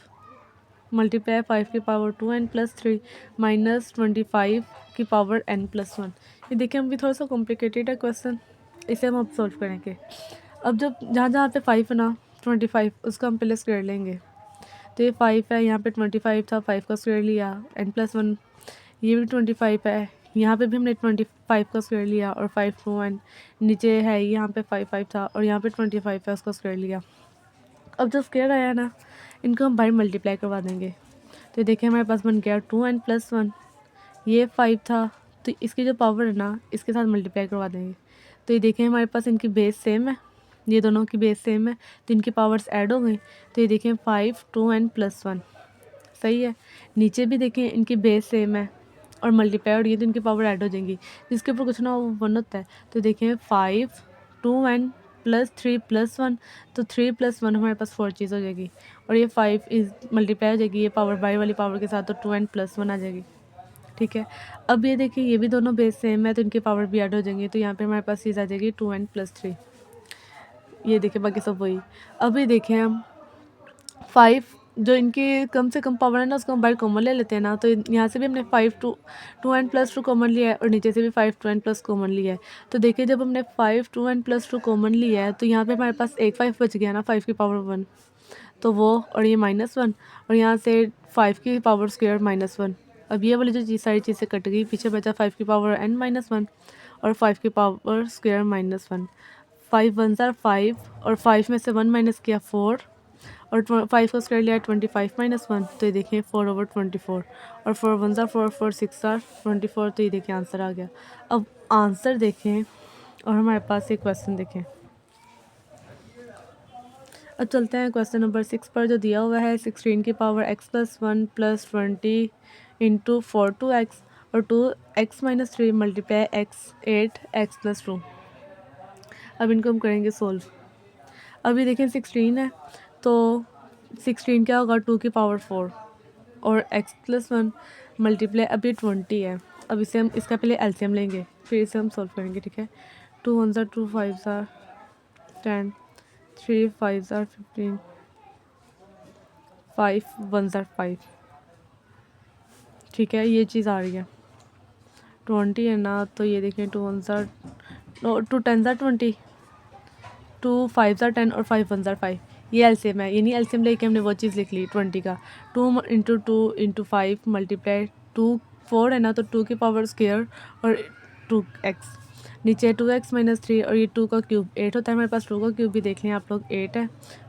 मल्टीप्लाई 5 की पावर 2n प्लस 3 माइनस 25 की पावर n+1। ये देखिए हम भी थोड़ा सा कॉम्प्लिकेटेड है क्वेश्चन, इसे हम अब सॉल्व करेंगे। अब जब जहाँ जहाँ पे 5 है ना 25, उसका हम पहले स्क्वायर लेंगे। तो ये 5 है, यहाँ पे 25 था, 5 का स्क्वायर लिया, n+1, ये भी 25 है, यहाँ पे भी हमने 25 का स्क्वायर लिया और 5 2 1, नीचे है यहाँ पे 5 था और यहाँ पे 25 है, उसका स्क्वायर लिया। अब जो स्क्वायर आया ना, इनको हम बाहर मल्टीप्लाई करवा देंगे। तो देखिए हमारे पास बन गया 2n+1, ये 5 था तो इसकी जो पावर है ना इसके साथ मल्टीप्लाई करवा देंगे। तो ये देखें हमारे पास इनकी बेस सेम है, ये दोनों की बेस सेम है, तो इनकी पावर्स ऐड हो गई। तो ये देखें 5 2n+1 सही है। नीचे भी देखें इनकी बेस सेम है, और मल्टीप्लाई और ये तो इनकी पावर ऐड हो जाएंगी, जिसके ऊपर कुछ ना वो 1 होता है। तो देखें 5 2n प्लस 3 प्लस 1, तो 3 प्लस 1 हमारे पास 4 चीज़ हो जाएगी, और ये 5 इज मल्टीप्लाई हो जाएगी ये पावर बाई वाली पावर के साथ, तो 2n प्लस 1 आ जाएगी। ठीक है, अब ये देखिए ये भी दोनों बेस सेम है तो इनकी पावर भी ऐड हो जाएंगी, तो यहाँ पे हमारे पास चीज़ आ जाएगी 2n प्लस 3। ये देखिए बाकी सब वही। अभी देखें हम 5 जो इनकी कम से कम पावर है ना उसको हम बाहर कॉमन ले लेते हैं ना, तो यहाँ से भी हमने 5 2n प्लस 2 कॉमन लिया है और नीचे से भी 5 2n प्लस कॉमन लिया है। तो देखिए जब हमने 5 2n प्लस 2 कॉमन लिया है तो यहाँ पे हमारे पास एक 5 बच गया ना, 5 की पावर 1, तो वो और ये -1, और यहाँ से 5 की पावर स्क्वायर -1। अब ये वाली जो चीज़ सारी चीज़ें कट गई, पीछे बचा 5 की पावर n-1 और 5 की पावर स्क्वायर -1। 5 1 ज़ार 5 और 5 में से 1 माइनस किया 4 और 5 का स्क्वायर लिया 25 -1, तो ये देखिए 4/24, और 4 1 ज़ार 4 4 6 ज़ार 24, तो ये देखिए आंसर आ गया। अब आंसर देखें और हमारे पास एक क्वेश्चन देखें। अब चलते हैं क्वेश्चन नंबर 6 पर, जो दिया हुआ है 16 की power x plus 1 plus 20 into 4 2x और 2x minus 3 multiply x 8x plus 2। अब इनको हम करेंगे सोल्व। अभी देखें 16 है तो 16 क्या होगा 2 की पावर 4 और x प्लस 1 मल्टीप्लाई, अभी 20 है। अब इसे हम इसका पहले एलसीएम लेंगे फिर इसे हम सोल्व करेंगे। ठीक है, 2 1 ज़ार 2 5 ज़ार 10 3 5 ज़ार 15 5 1 ज़ार 5। ठीक है, ये चीज़ आ रही है 20 है ना, तो ये देखें 2 1 ज़ार 2 10 ज़ार 20 2 5 ज़ार 10 और 5 1 ज़ार 5, ये एलसीएम है। यानी एलसीएम लेके हमने वो चीज़ लिख ली 20 का। 2 इंटू 2 इंटू 5 मल्टीप्लाई 2 4 है ना, तो 2 की पावर स्क्वायर और 2x, नीचे 2x माइनस 3 और ये 2 का क्यूब 8 होता है हमारे पास। 2 का क्यूब भी देख लें आप लोग 8 है,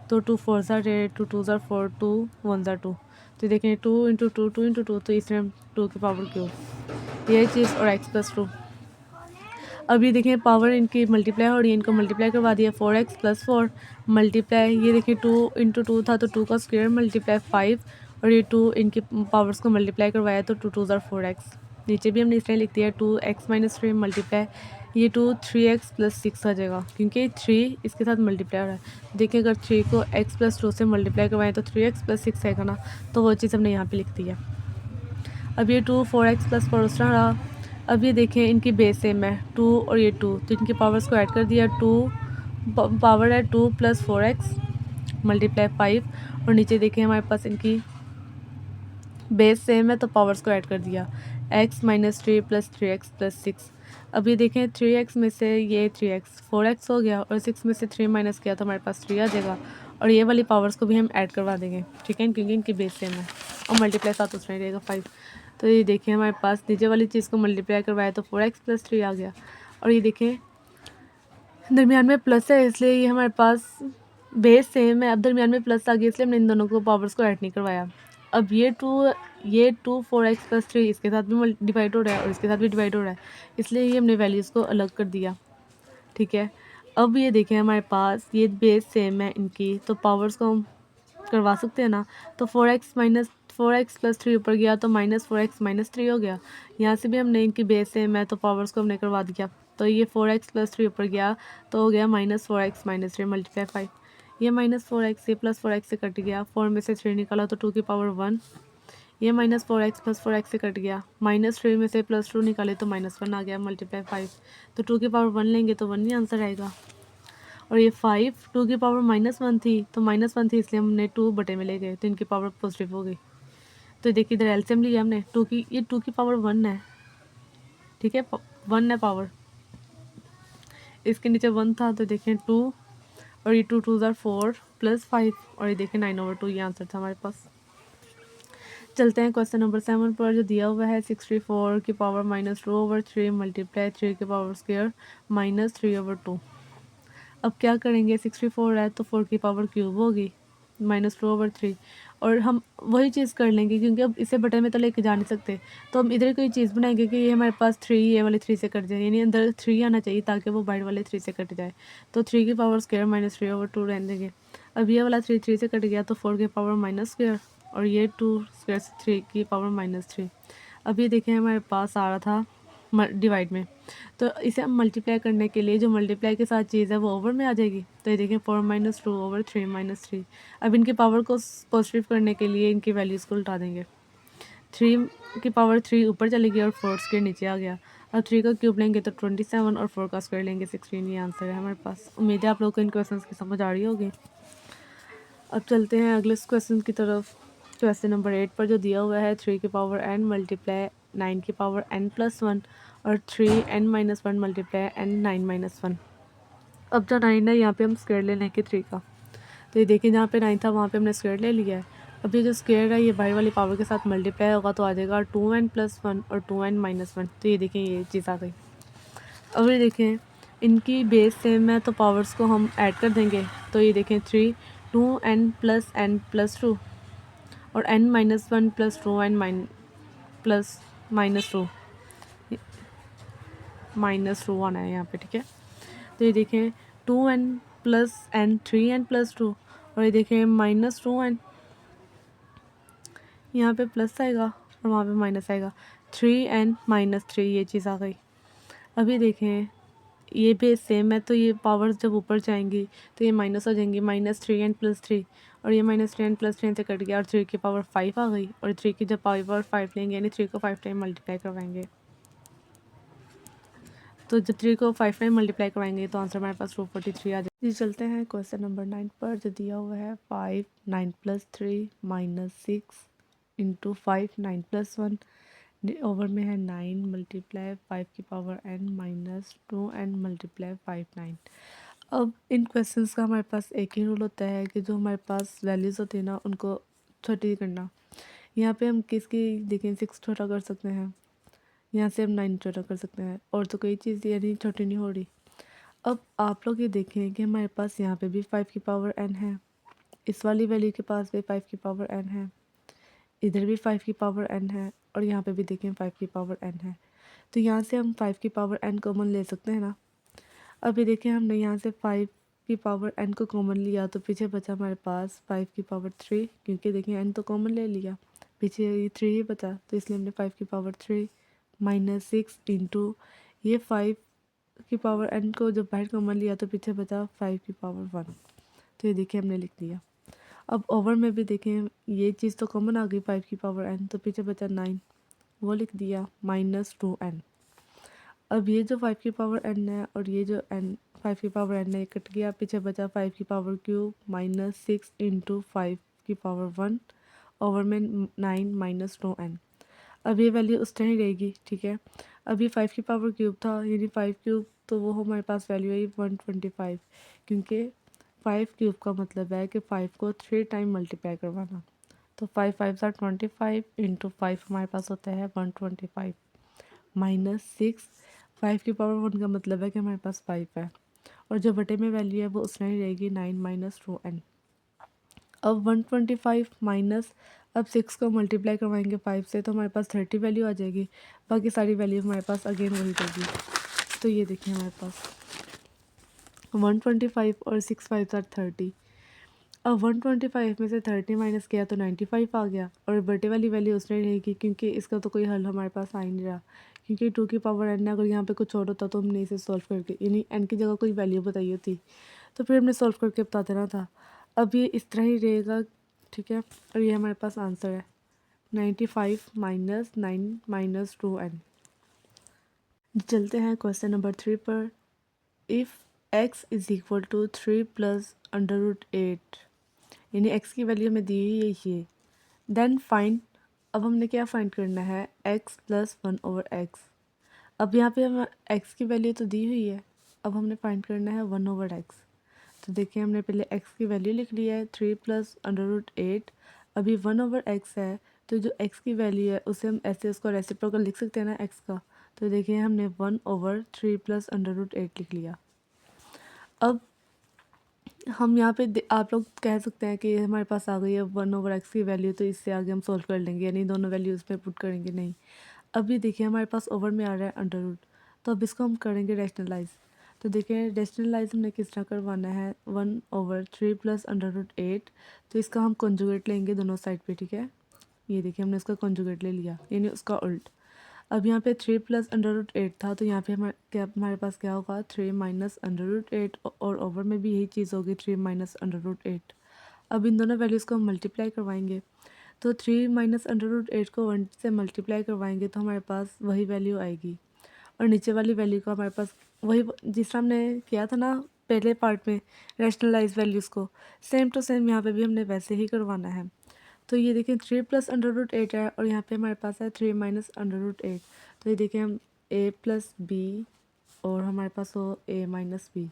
तो 2 4 ज़ार 8 2 2 ज़ार 4 2 1 ज़ार 2, तो देखें 2 इंटू 2 2 इंटू 2, तो इसमें 2 की पावर क्यूब ये चीज़ और x प्लस 2। अब ये देखें पावर इनकी मल्टीप्लाई हो रही है, इनको मल्टीप्लाई करवा दिया 4x प्लस 4 मल्टीप्लाई, ये देखिए 2 इंटू 2 था तो 2 का स्क्वायर मल्टीप्लाई 5 और ये 2 इनकी पावर्स को मल्टीप्लाई करवाया तो 2 2 ज़ार 4x। नीचे भी हमने इसलिए लिख दिया 2x माइनस 3 मल्टीप्लाई, ये 2 3x प्लस 6 आ जाएगा क्योंकि 3 इसके साथ मल्टीप्लाई हो रहा है। देखिए अगर 3 को x प्लस 2 से मल्टीप्लाई करवाएं तो 3x प्लस 6 आएगा ना, तो वो चीज़ हमने यहाँ पर लिख दी है। अब ये 2 4x प्लस 4 उस तरह रहा। अब ये देखें इनकी बेस सेम है 2 और ये 2, तो इनकी पावर्स को ऐड कर दिया। 2 पावर है 2 प्लस 4x मल्टीप्लाई 5 और नीचे देखें हमारे पास इनकी बेस सेम है तो पावर्स को ऐड कर दिया x minus 3 plus 3x plus 6। अब ये देखें 3x में से ये 3x 4x हो गया और 6 में से 3 माइनस किया तो हमारे पास 3 आ जाएगा, और ये वाली पावर्स को भी हम ऐड करवा देंगे। ठीक है, क्योंकि इनकी बेस सेम है और मल्टीप्लाई साथ उसमें रहेगा 5। तो ये देखिए हमारे पास नीचे वाली चीज़ को मल्टीप्लाई करवाया तो 4x प्लस 3 आ गया, और ये देखें दरमियान में प्लस है इसलिए ये हमारे पास बेस सेम है। अब दरमियान में प्लस आ गया इसलिए हमने इन दोनों को पावर्स को ऐड नहीं करवाया। अब ये 2 4x प्लस 3 इसके साथ भी डिवाइड हो रहा है और इसके साथ भी डिवाइड हो रहा है, इसलिए ये हमने वैल्यूज़ को अलग कर दिया। ठीक है, अब ये देखें हमारे पास ये बेस सेम है इनकी, तो पावर्स को हम करवा सकते हैं ना। तो 4x प्लस 3 ऊपर गया तो -4x माइनस 3 हो गया। यहाँ से भी हमने इनकी बेस सेम है तो पावर्स को हमने करवा दिया, तो ये 4x प्लस 3 ऊपर गया तो हो गया -4x माइनस 3 मल्टीप्लाई 5। ये -4x से प्लस 4x से कट गया, 4 में से 3 निकाला तो 2 की पावर 1। ये -4x प्लस 4x से कट गया, -3 में से प्लस 2 निकाले तो -1 आ गया मल्टीप्लाई 5। तो 2 की पावर 1 लेंगे तो 1 ही आंसर आएगा। और ये 5 2 की पावर -1 थी तो -1 थी इसलिए हमने 2 बटे में ले गए तो इनकी पावर पॉजिटिव हो गई। तो देखिए इधर एलसीएम लिया हमने 2 की, ये 2 की पावर 1 है। ठीक है, 1 है पावर, इसके नीचे 1 था तो देखें 2 और ये 2 2 ज़ार 4 प्लस 5 और ये देखें 9/2, ये आंसर था हमारे पास। चलते हैं क्वेश्चन नंबर 7 पर, जो दिया हुआ है 64 की पावर -2/3 मल्टीप्लाई 3 की पावर स्क्वायर -3/2। अब क्या करेंगे, 64 है तो 4 की पावर क्यूब होगी -2/3, और हम वही चीज़ कर लेंगे क्योंकि अब इसे बटन में तो लेके जा नहीं सकते, तो हम इधर कोई चीज़ बनाएंगे कि ये हमारे पास 3 ये वाले 3 से कट जाए, यानी अंदर 3 आना चाहिए ताकि वो बाहर वाले 3 से कट जाए। तो 3 की पावर स्क्वायर -3/2 रहने देंगे। अब ये वाला 3 से कट गया तो 4 की पावर माइनस स्क्वायर और ये 2 स्क्वायर से 3 की पावर -3। अब ये देखें हमारे पास आ रहा था डिवाइड में, तो इसे हम मल्टीप्लाई करने के लिए जो मल्टीप्लाई के साथ चीज़ है वो ओवर में आ जाएगी। तो ये देखें 4-2/3 - 3। अब इनके पावर को पॉजिटिव करने के लिए इनकी वैल्यूज़ को उल्टा देंगे। 3 ऊपर चली गई और 4 स्क्वायर नीचे आ गया। अब 3 का क्यूब लेंगे तो 27 और 4 का स्क्वायर लेंगे 16। ये आंसर है हमारे पास। उम्मीद है आप लोगों को इन क्वेश्चन की समझ आ रही होगी। अब चलते हैं अगले क्वेश्चन की तरफ। क्वेश्चन नंबर 8 पर जो दिया हुआ है 3 की पावर n मल्टीप्लाई 9 की पावर n+1 और 3n-1 मल्टीप्लाई n9-1। अब जो 9 है यहाँ पे हम स्क्वायर ले लेंगे 3 का। तो ये देखिए जहाँ पे 9 था वहाँ पे हमने स्क्वायर ले लिया है। अब ये जो स्क्वायर है ये बाहर वाली पावर के साथ मल्टीप्लाई होगा तो आ जाएगा 2n+1 और 2n-1। तो ये देखें ये चीज़ आ गई। अब ये देखें इनकी बेस सेम है तो पावर्स को हम ऐड कर देंगे। तो ये देखें 2n+n+2 और n-1 प्लस 2n प्लस -2 -2 आना है यहाँ पे, ठीक है। तो ये देखें 2n+n 3n+2 और ये देखें -2n, यहाँ पे प्लस आएगा और वहाँ पे माइनस आएगा। 3n-3 ये चीज़ आ गई। अभी देखें ये भी सेम है तो ये पावर्स जब ऊपर जाएंगी तो ये माइनस हो जाएंगी। -3n+3 और ये -3n+3 से कट गया और 3 की पावर 5 आ गई। और 3 की जब पावर 5 लेंगे यानी 3 को 5 टाइम मल्टीप्लाई करवाएंगे तो जब 3 को 5 टाइम मल्टीप्लाई करवाएंगे तो आंसर हमारे पास 243 आ जाएगा। जी चलते हैं क्वेश्चन नंबर 9 पर जो दिया हुआ है 5 9+3 -6 × 5 9+1 ओवर में है 9 मल्टीप्लाई 5 की पावर n -2n मल्टीप्लाई 5 9। अब इन क्वेश्चंस का हमारे पास एक ही रूल होता है कि जो हमारे पास वैल्यूज़ होती है ना उनको छोटी करना। यहाँ पे हम किसकी देखें 6 छोटा कर सकते हैं, यहाँ से हम 9 छोटा कर सकते हैं और तो कोई चीज़ यानी छोटी नहीं हो रही। अब आप लोग ये देखें कि हमारे पास यहाँ पे भी 5 की पावर n है, इस वाली वैल्यू के पास भी 5 की पावर n है, इधर भी 5 की पावर n है और यहाँ पे भी देखें 5 की पावर n है। तो यहाँ से हम 5 की पावर n कॉमन ले सकते हैं ना। अभी देखें हमने यहाँ से 5 की पावर n को कॉमन लिया तो पीछे बचा हमारे पास 5 की पावर 3, क्योंकि देखें n तो कॉमन ले लिया, पीछे ये 3 ही बचा तो इसलिए हमने 5 की पावर 3 -6 इंटू ये 5 की पावर n को जब बाहर कॉमन लिया तो पीछे बचा 5 की पावर 1। तो ये देखिए हमने लिख दिया। अब ओवर में भी देखें ये चीज़ तो कॉमन आ गई 5 की पावर n, तो पीछे बचा 9 वो लिख दिया -2n। अब ये जो 5 की पावर n है और ये जो n 5 की पावर n है कट गया, पीछे बचा 5 की पावर क्यूब -6 इंटू 5 की पावर 1 ओवर में 9 -2n। अब ये वैल्यू उस टाइम ही रहेगी, ठीक है। अब ये 5 की पावर क्यूब था यानी 5 क्यूब तो वो हमारे पास वैल्यू है 125, क्योंकि 5 क्यूब का मतलब है कि 5 को 3 टाइम मल्टीप्लाई करवाना। तो 5 5 25 इंटू 5 हमारे पास होता है 125 -6 5 की पावर 1 का मतलब है कि हमारे पास 5 है और जो बटे में वैल्यू है वो उस टाइम रहेगी 9 -2n। अब 125 माइनस अब 6 को मल्टीप्लाई करवाएंगे 5 से तो हमारे पास 30 वैल्यू आ जाएगी। बाकी सारी वैल्यू हमारे पास अगेन वही रहेगी। तो ये देखिए हमारे पास 125 और 6 5 30। अब 125 में से 30 माइनस किया तो 95 आ गया और बटे वाली वैल्यू उसमें रहेगी, क्योंकि इसका तो कोई हल हमारे पास आ ही नहीं रहा, क्योंकि 2 की पावर n है। अगर यहाँ पे कुछ और होता तो हमने इसे सॉल्व करके यानी n की जगह कोई वैल्यू बताई होती तो फिर हमने सॉल्व करके बता देना था। अब ये इस तरह ही रहेगा, ठीक है। और ये हमारे पास आंसर है 95 - 9 - 2n। चलते हैं क्वेश्चन नंबर 3 पर। If x is equal to 3 plus √8 यानी x की वैल्यू हमें दी हुई है ये, देन फाइंड। अब हमने क्या फाइंड करना है x + 1/x। अब यहाँ पे हम x की वैल्यू तो दी हुई है, अब हमने फाइंड करना है 1/x। तो देखिए हमने पहले x की वैल्यू लिख ली है 3 प्लस √8, अभी 1/x है तो जो x की वैल्यू है उसे हम ऐसे उसको रेसिप्रोकल लिख सकते हैं ना x का। तो देखिए हमने 1/3 प्लस √8 लिख लिया। अब हम यहाँ पे आप लोग कह सकते हैं कि हमारे पास आ गई है 1/x की वैल्यू तो इससे आगे हम सॉल्व कर लेंगे यानी दोनों वैल्यूज़ में पुट करेंगे। नहीं, अभी देखिए हमारे पास ओवर में आ रहा है अंडर तो अब इसको हम करेंगे रैशनलाइज। तो देखिए रैशनलाइज हमने किस तरह करवाना है 1/3 प्लस √8, तो इसका हम कॉन्जुगेट लेंगे दोनों साइड पे, ठीक है। ये देखिए हमने उसका कॉन्जुगेट ले लिया, यानी उसका उल्ट। अब यहाँ पे 3 प्लस अंडर रूट 8 था, तो यहाँ पे हमारे पास क्या होगा, 3 माइनस अंडर रूट 8, और ओवर में भी यही चीज़ होगी, 3 माइनस अंडर रूट 8। अब इन दोनों वैल्यूज़ को हम मल्टीप्लाई करवाएंगे, तो 3 माइनस अंडर रूट 8 को 1 से मल्टीप्लाई करवाएंगे तो हमारे पास वही वैल्यू आएगी, और नीचे वाली वैल्यू को हमारे पास वही, जिस तरह हमने किया था ना पहले पार्ट में रैशनलाइज वैल्यूज़ को, सेम टू सेम यहाँ पे भी हमने वैसे ही करवाना है। तो ये देखें 3 प्लस अंडर रूट 8 है, और यहाँ पे हमारे पास है 3 माइनस अंडर रूट 8। तो ये देखें हम a प्लस बी, और हमारे पास हो a माइनस बी,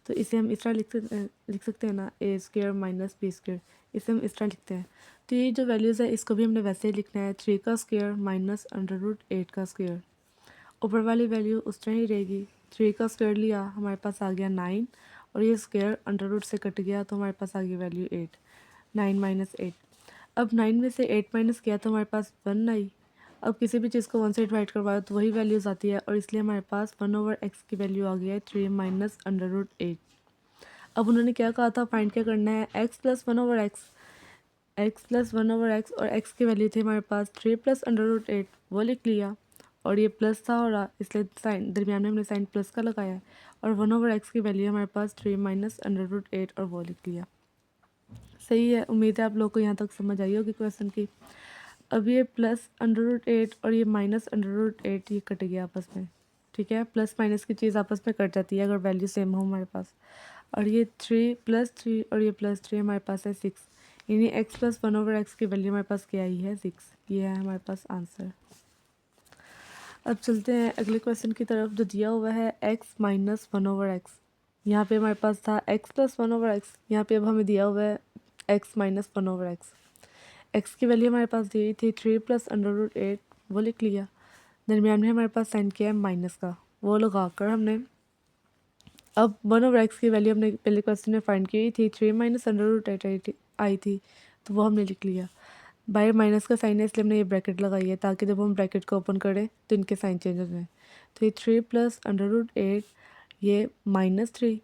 तो इसे हम इस तरह लिख सकते हैं ना, a square minus b square, इसे हम इस तरह लिखते हैं। तो ये जो वैल्यूज़ है इसको भी हमने वैसे ही लिखना है, 3 का स्क्र माइनस अंडर रूट 8 का स्क्र। ऊपर वाली वैल्यू उस तरह ही रहेगी, 3 का स्क्वायर लिया हमारे पास आ गया 9, और ये स्क्वायर अंडर रूट से कट गया तो हमारे पास आ गई वैल्यू 8, 9 माइनस 8। अब 9 में से 8 माइनस किया तो हमारे पास 1 आई। अब किसी भी चीज़ को 1 से डिवाइड करवाओ तो वही वैल्यूज़ आती है, और इसलिए हमारे पास 1/x की वैल्यू आ गई है 3 माइनस अंडर रूट 8। अब उन्होंने क्या कहा था, फाइंड क्या करना है, x plus 1/x, x plus 1/x, और x की वैल्यू थी हमारे पास 3 प्लस अंडर रूट 8, वो लिख लिया, और ये प्लस था और इसलिए साइन दरमियान में हमने साइन प्लस का लगाया है, और 1/x की वैल्यू हमारे पास 3 माइनस अंडर रूट 8, और वो लिख लिया। सही है, उम्मीद है आप लोग को यहाँ तक समझ आई होगी क्वेश्चन की। अब ये प्लस अंडर रूट 8 और ये माइनस अंडर रूट 8 ये कट गया आपस में, ठीक है, प्लस माइनस की चीज़ आपस में कट जाती है अगर वैल्यू सेम हो हमारे पास। और ये 3 प्लस 3 और ये प्लस 3 हमारे पास है 6, यानी x प्लस 1/x की वैल्यू हमारे पास क्या आई है, 6। ये है हमारे पास आंसर। अब चलते हैं अगले क्वेश्चन की तरफ, जो दिया हुआ है x माइनस 1/x। यहाँ पे हमारे पास था x प्लस 1/x, यहाँ पे अब हमें दिया हुआ है x माइनस 1/x। x की वैल्यू हमारे पास दी थी 3 प्लस अंडर रूट 8, वो लिख लिया, दरमियान में हमारे पास साइन किया है माइनस का, वो लगा कर हमने अब 1/x की वैल्यू हमने पहले क्वेश्चन में फाइंड की थी, 3 माइनस अंडर रूट 8 आई थी, तो वो हमने लिख लिया। बाहर माइनस का साइन है इसलिए हमने ये ब्रैकेट लगाई है, ताकि जब हम ब्रैकेट को ओपन करें तो इनके साइन चेंज हो जाए। तो ये 3 प्लस अंडर रूट 8, ये -3,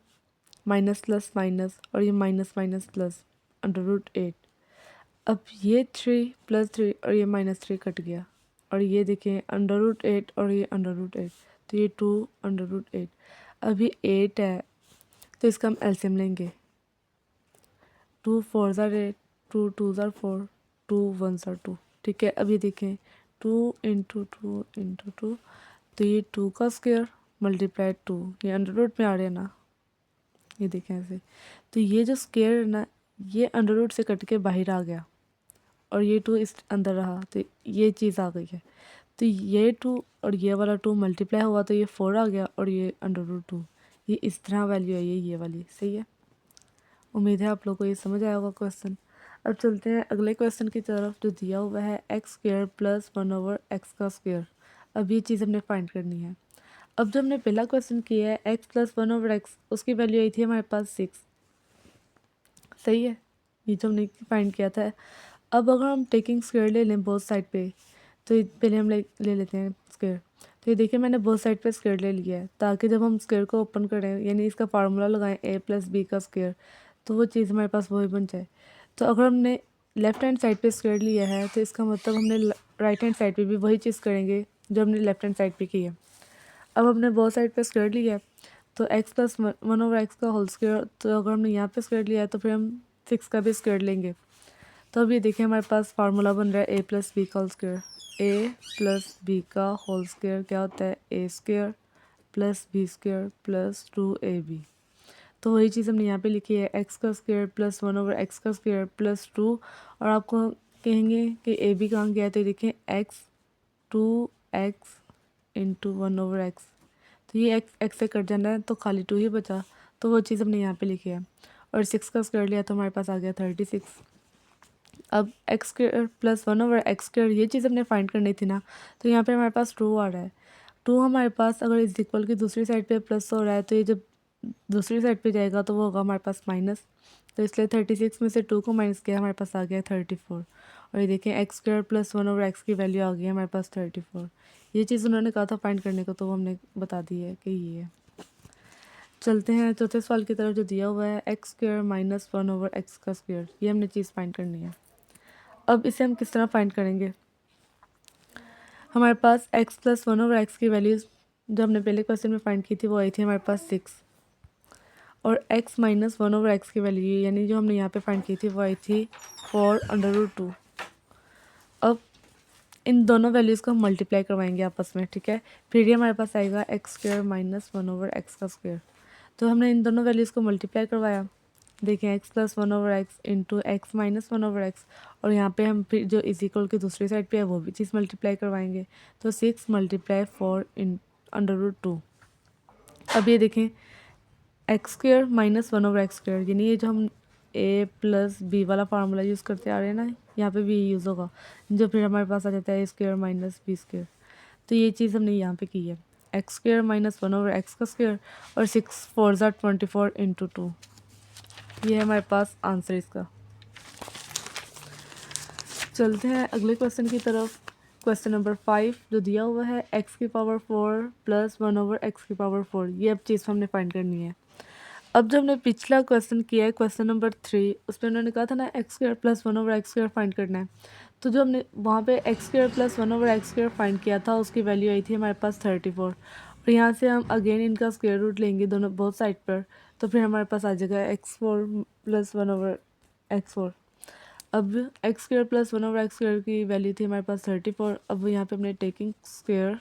माइनस प्लस माइनस, और ये minus minus plus under root 8। अब ये 3 प्लस 3 और ये -3 कट गया, और ये देखें अंडर रूट 8 और ये अंडर रूट 8, तो ये 2 अंडर रूट 8। अब ये 8 है तो इसका हम एलसीएम लेंगे, 2 4 ज़ार 8, 2 2 ज़ार 4, 2 1 ज़ार 2, ठीक है। अब ये देखें 2 इंटू 2 इंटू 2, तो ये 2 का स्क्वायर मल्टीप्लाई 2, ये अंडर रूट में आ रहे हैं ना, ये देखें ऐसे। तो ये जो स्क्वायर है ना, ये अंडर रूट से कट के बाहर आ गया, और ये 2 इस अंदर रहा, तो ये चीज़ आ गई है। तो ये 2 और ये वाला 2 मल्टीप्लाई हुआ तो ये 4 आ गया, और ये अंडर रूट 2, ये इस तरह वैल्यू है ये वाली। सही है, उम्मीद है आप लोगों को ये समझ आया होगा क्वेश्चन। अब चलते हैं अगले क्वेश्चन की तरफ, जो दिया हुआ है एक्स स्क्वायर प्लस 1/x का स्क्वायर। अब ये चीज़ हमने फाइंड करनी है। अब जो हमने पहला क्वेश्चन किया है x प्लस 1/x, उसकी वैल्यू आई थी हमारे पास 6। सही है, ये जो हमने फाइंड किया था। अब अगर हम टेकिंग स्क्वायर ले लें बोथ साइड पे, तो पहले हम ले लेते हैं स्क्वायर। तो ये देखिए मैंने बोथ साइड पे स्क्वायर ले लिया है, ताकि जब हम स्क्वायर को ओपन करें, यानी इसका फार्मूला लगाएं a प्लस बी का स्क्वायर, तो वो चीज़ हमारे पास वही बन जाए। तो अगर हमने लेफ़्ट हैंड साइड पे स्क्वायर लिया है, तो इसका मतलब हमने राइट हैंड साइड पे भी वही चीज़ करेंगे जो हमने लेफ़्ट हैंड साइड पे की है। अब हमने बोथ साइड पे स्क्वायर लिया है, तो x प्लस 1/x का होल स्क्वायर, तो अगर हमने यहाँ पे स्क्वायर लिया है तो फिर हम 6 का भी स्क्वायर लेंगे। तो अब ये देखिए हमारे पास फार्मूला बन रहा है a प्लस बी का whole square. a plus B का होल स्क्वायर क्या होता है, a square plus B square plus 2ab। तो वही चीज़ हमने यहाँ पे लिखी है, x का स्क्वायर प्लस 1/x का स्क्वायर प्लस 2, और आपको कहेंगे कि a b कहाँ गया है, तो देखें x 2x इंटू 1/x, तो ये x से कट जाना है तो खाली 2 ही बचा, तो वो चीज़ हमने यहाँ पे लिखी है। और 6 का स्क्वायर लिया तो हमारे पास आ गया 36। अब x square plus 1/x square, ये चीज़ हमने फाइंड करनी थी ना, तो यहाँ पे हमारे पास 2 आ रहा है। 2 हमारे पास अगर इज इक्वल की दूसरी साइड पे प्लस हो रहा है, तो ये जब दूसरी साइड पे जाएगा तो वो होगा हमारे पास माइनस, तो इसलिए 36 में से 2 को माइनस किया हमारे पास आ गया 34। और ये देखें एक्स स्क्वायर प्लस 1/x की वैल्यू आ गई है हमारे पास 34। ये चीज़ उन्होंने कहा था फाइंड करने को, तो वो हमने बता दी है कि ये है। चलते हैं चौथे सवाल की तरफ, जो दिया हुआ है एक्स स्क्वायर माइनस 1/x का स्क्वायर, ये हमने चीज़ फाइंड करनी है। अब इसे हम किस तरह फाइंड करेंगे? हमारे पास x प्लस 1/x की वैल्यूज़ जो हमने पहले क्वेश्चन में फाइंड की थी वो आई थी हमारे पास 6, और x माइनस 1/x की वैल्यू यानी जो हमने यहाँ पे फाइंड की थी वो आई थी 4√2। अब इन दोनों वैल्यूज़ को हम मल्टीप्लाई करवाएंगे आपस में, ठीक है। फिर ये हमारे पास आएगा x² माइनस 1/x का स्क्वायर। तो हमने इन दोनों वैल्यूज़ को मल्टीप्लाई करवाया, देखें x plus 1/x into x minus 1/x, और यहाँ पे हम फिर जो इज इक्वल की दूसरी साइड पे है वो भी चीज़ मल्टीप्लाई करवाएंगे। तो 6 मल्टीप्लाई 4 इन √2। अब ये देखें x² माइनस 1/x², यानी ये जो हम a प्लस बी वाला फार्मूला यूज़ करते आ रहे हैं ना, यहाँ पे भी यूज़ होगा, जो फिर हमारे पास आ जाता है a² माइनस b²। तो ये चीज़ हमने यहाँ पे की है, x² माइनस 1/x का स्क्वायर, और 6 4 ज़ा 24 इंटू 2। ये है हमारे पास आंसर इसका। चलते हैं अगले क्वेश्चन की तरफ। क्वेश्चन नंबर 5 जो दिया हुआ है x की पावर 4 प्लस 1/x की पावर 4, ये अब चीज़ हमने फाइंड करनी है। अब जो हमने पिछला क्वेश्चन किया है क्वेश्चन नंबर 3, उसमें उन्होंने कहा था ना x² प्लस 1/x² फाइंड करना है। तो जो हमने वहाँ पे x² प्लस 1/x² फाइंड किया था उसकी वैल्यू आई थी हमारे पास 34, और यहाँ से हम अगेन इनका स्क्वायर रूट लेंगे दोनों बोथ साइड पर, तो फिर हमारे पास आ जाएगा x4 प्लस 1/x4। अब x² प्लस 1/x² की वैल्यू थी हमारे पास 34। अब यहाँ पे हमने taking square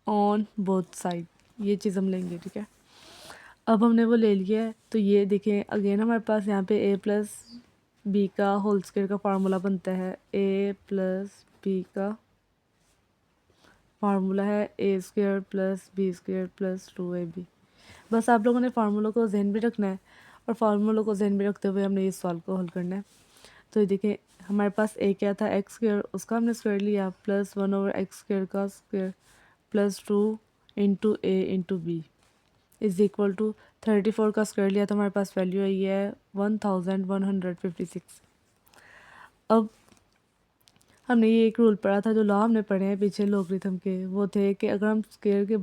on both side, ये चीज़ हम लेंगे, ठीक है। अब हमने वो ले लिया है, तो ये देखें अगेन हमारे पास यहाँ पे a प्लस बी का होल स्क्वायर का फार्मूला बनता है। a प्लस बी का फार्मूला है a² plus b² plus 2ab। बस आप लोगों ने फार्मूलों को जहन में रखना है, और फार्मूलों को जहन में रखते हुए हमने इस सवाल को हल करना है। तो ये देखें हमारे पास a क्या था x², उसका हमने स्क्वायर लिया, प्लस 1/x² का square plus 2 into a into B is equal to 34 का स्क्वायर लिया, तो हमारे पास वैल्यू आई है 1156। अब हमने ये एक रूल पढ़ा था, जो लॉ हमने पढ़े हैं पीछे लोगरिथम के, वो थे कि अगर हम स्क्वायर के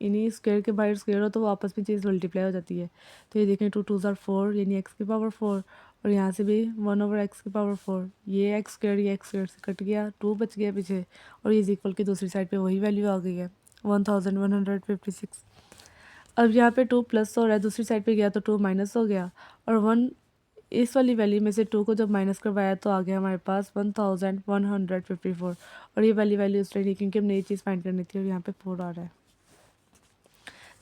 यानी स्क्वायर के बाहर स्क्वायर हो तो वो आपस में चीज़ मल्टीप्लाई हो जाती है। तो ये देखें 2 2 ज़ा 4 यानी x की पावर 4, और यहाँ से भी 1/x की पावर 4, ये x² ये x² से कट गया, 2 बच गया पीछे, और ये इज इक्वल की दूसरी साइड पे वही वैल्यू आ गई है 1156। अब यहाँ पे 2 प्लस हो रहा है, दूसरी साइड पे गया तो 2 माइनस हो गया, और 1 इस वाली वैल्यू में से 2 को जब माइनस करवाया तो आ गया हमारे पास 1154, और ये वाली वैल्यू उस रही क्योंकि हमने ये चीज़ फाइंड करनी थी, और यहाँ पे 4 आ रहा है।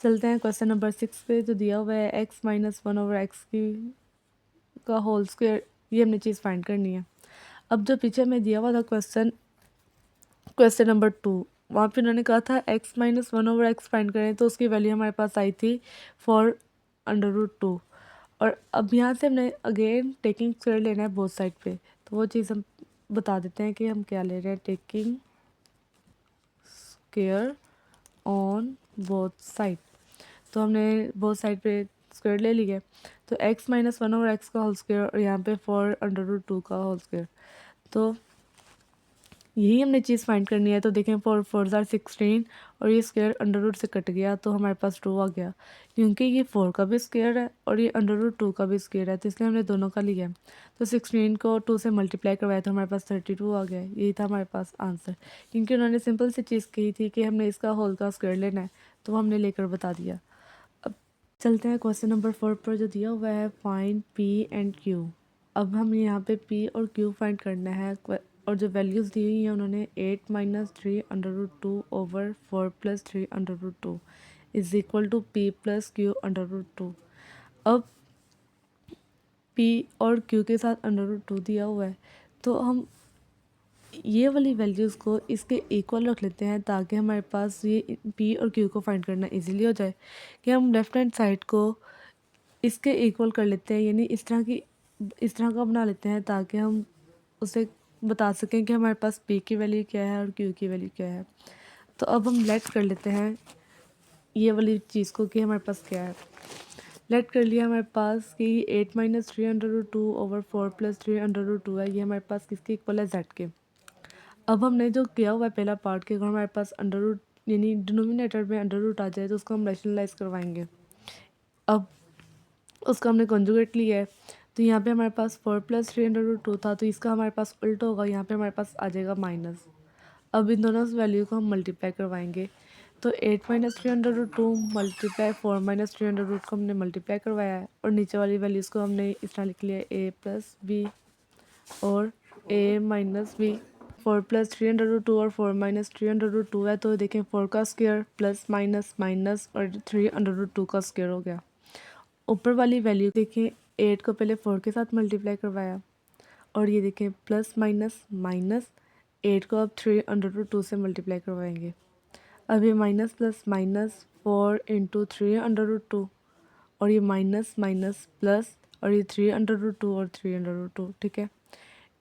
चलते हैं क्वेश्चन नंबर 6 पे, जो दिया हुआ है x माइनस 1/x की का होल स्क्वायर, ये हमने चीज़ फाइंड करनी है। अब जो पीछे में दिया हुआ था क्वेश्चन नंबर 2, वहाँ पे उन्होंने कहा था x माइनस 1/x फाइंड करें, तो उसकी वैल्यू हमारे पास आई थी 4√2, और अब यहाँ से हमने अगेन टेकिंग स्क्वायर लेना है बोथ साइड पे, तो वो चीज़ हम बता देते हैं कि हम क्या ले रहे हैं, taking square on both side. तो हमने बोथ साइड पे स्क्वायर ले लिया, तो x माइनस 1/x का होल स्क्वायर, और यहाँ पे 4√2 का होल स्क्वायर, तो यही हमने चीज़ फाइंड करनी है। तो देखें 4 4 ज़ा 16, और ये स्क्वायर अंडर रूट से कट गया तो हमारे पास 2 आ गया, क्योंकि ये 4 का भी स्क्वायर है और ये अंडर रूट 2 का भी स्क्वायर है, तो इसलिए हमने दोनों का लिया। तो 16 को 2 से मल्टीप्लाई करवाया तो हमारे पास 32 आ गया। यही था हमारे पास आंसर, क्योंकि उन्होंने सिंपल सी चीज़ कही थी कि हमने इसका होल का स्क्वायर लेना है, तो वो हमने लेकर बता दिया। अब चलते हैं क्वेश्चन नंबर 4 पर, जो दिया हुआ है फाइंड पी एंड क्यू। अब हम यहाँ पे पी और क्यू फाइंड करना है, और जो वैल्यूज़ दी हुई हैं उन्होंने 8 minus 3√2/4 + 3√2 is equal to P plus Q √2। अब पी और क्यू के साथ √2 दिया हुआ है, तो हम ये वाली वैल्यूज़ को इसके इक्वल रख लेते हैं, ताकि हमारे पास ये पी और क्यू को फाइंड करना इजीली हो जाए। कि हम लेफ़्ट हैंड साइड को इसके इक्वल कर लेते हैं, यानी इस तरह का बना लेते हैं, ताकि हम उसे बता सकें कि हमारे पास पी की वैल्यू क्या है और क्यू की वैल्यू क्या है। तो अब हम लेट कर लेते हैं ये वाली चीज़ को कि हमारे पास क्या है। लेट कर लिया हमारे पास कि 8 माइनस 3√2/4 + 3√2 है, ये हमारे पास किसके इक्वल है, जेड के। अब हमने जो किया हुआ है पहला पार्ट के, अगर हमारे पास अंडर रूट यानी डिनोमिनेटर में अंडर रूट आ जाए तो उसको हम रैशनलाइज करवाएंगे। अब उसका हमने कॉन्जुगेट लिया है। तो यहाँ पे हमारे पास 4 प्लस 3/2 था, तो इसका हमारे पास उल्टा होगा, यहाँ पे हमारे पास आ जाएगा माइनस। अब इन दोनों वैल्यू को हम मल्टीप्लाई करवाएंगे। तो 8 माइनस 3/2 मल्टीप्लाई 4 माइनस 3/2 को हमने मल्टीप्लाई करवाया है, और नीचे वाली वैल्यूज़ को हमने इस तरह लिख लिया a प्लस बी और a माइनस बी। 4 प्लस 3/2 और 4 माइनस 3/2 है, तो देखें 4 का स्क्वायर प्लस माइनस माइनस और 3/2 का स्क्वायर हो गया। ऊपर वाली वैल्यू देखें, 8 को पहले 4 के साथ मल्टीप्लाई करवाया, और ये देखें प्लस माइनस माइनस 8 को अब 3/2 से मल्टीप्लाई करवाएंगे। अब ये माइनस प्लस माइनस 4 इंटू 3/2, और ये माइनस माइनस प्लस, और ये 3/2 और 3/2, ठीक है।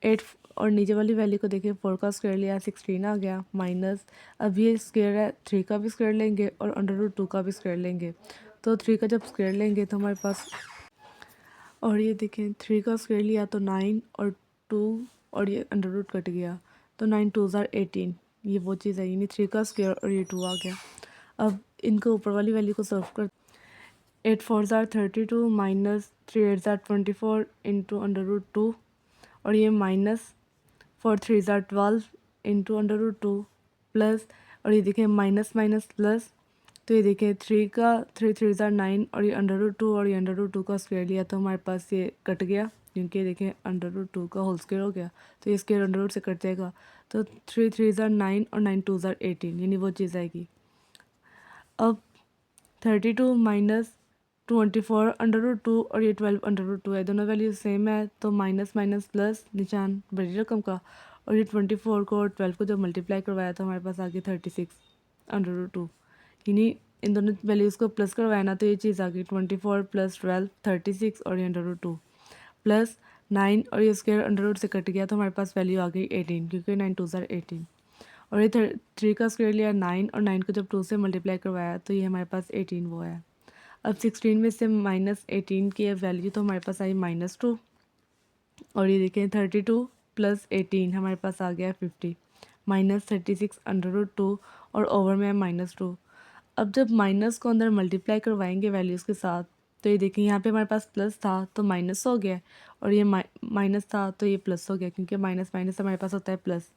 8 और नीचे वाली वैल्यू को देखिए, 4 का स्क्वायर लिया 16 आ गया, माइनस अब ये स्क्वायर है 3 का भी स्क्वायर लेंगे और √2 का भी स्क्वायर लेंगे। तो 3 का जब स्क्वायर लेंगे तो हमारे पास, और ये देखें 3 का स्क्वायर लिया तो 9 और 2, और ये √ कट गया, तो 9 2 ज़ार 18, ये वो चीज़ है, यानी 3 का स्क्वायर और ये 2 आ गया। अब इनको ऊपर वाली वैल्यू को सॉल्व कर, 8 4 ज़ार 32 माइनस 3 8 ज़ार 24 इंटू √2, और ये माइनस 4 3 ज़ार 12 इंटू √2 प्लस, और ये देखें माइनस माइनस प्लस, तो ये देखिए 3 3 ज़ार 9, और ये √2 और ये √2 का स्क्वायर लिया, तो हमारे पास ये कट गया, क्योंकि ये देखें √2 का होल स्क्वायर हो गया, तो ये स्क्वायर √ से कट जाएगा। तो 3 3 ज़ार 9 और 9 2 ज़ार 18, यानी वो चीज़ आएगी। अब 32 माइनस 24/2 और ये 12/2 है, दोनों वैल्यू सेम है, तो माइनस माइनस प्लस निशान बड़ी रकम का, और ये 24 को और 12 को जब मल्टीप्लाई करवाया तो हमारे पास आ गया 36/2, यानी इन दोनों वैल्यूज़ को प्लस करवाया ना, तो ये चीज़ आ गई 24 प्लस 12 36, और ये √2 प्लस 9, और ये स्क्वायर √ से कट गया, तो हमारे पास वैल्यू आ गई 18, क्योंकि 9 2 ज़ार 18, और ये 3 का स्क्वायर लिया 9, और 9 को जब 2 से मल्टीप्लाई करवाया तो ये हमारे पास 18 वो है। अब 16 में से माइनस 18 की वैल्यू, तो हमारे पास आई -2, और ये देखें 32 प्लस 18 हमारे पास आ गया 50, माइनस 36/2, और ओवर में है -2। अब जब माइनस को अंदर मल्टीप्लाई करवाएंगे वैल्यूज़ के साथ, तो ये देखिए यहाँ पे हमारे पास प्लस था तो माइनस हो गया, और ये माइनस था तो ये प्लस हो गया, क्योंकि माइनस माइनस हमारे पास होता है प्लस,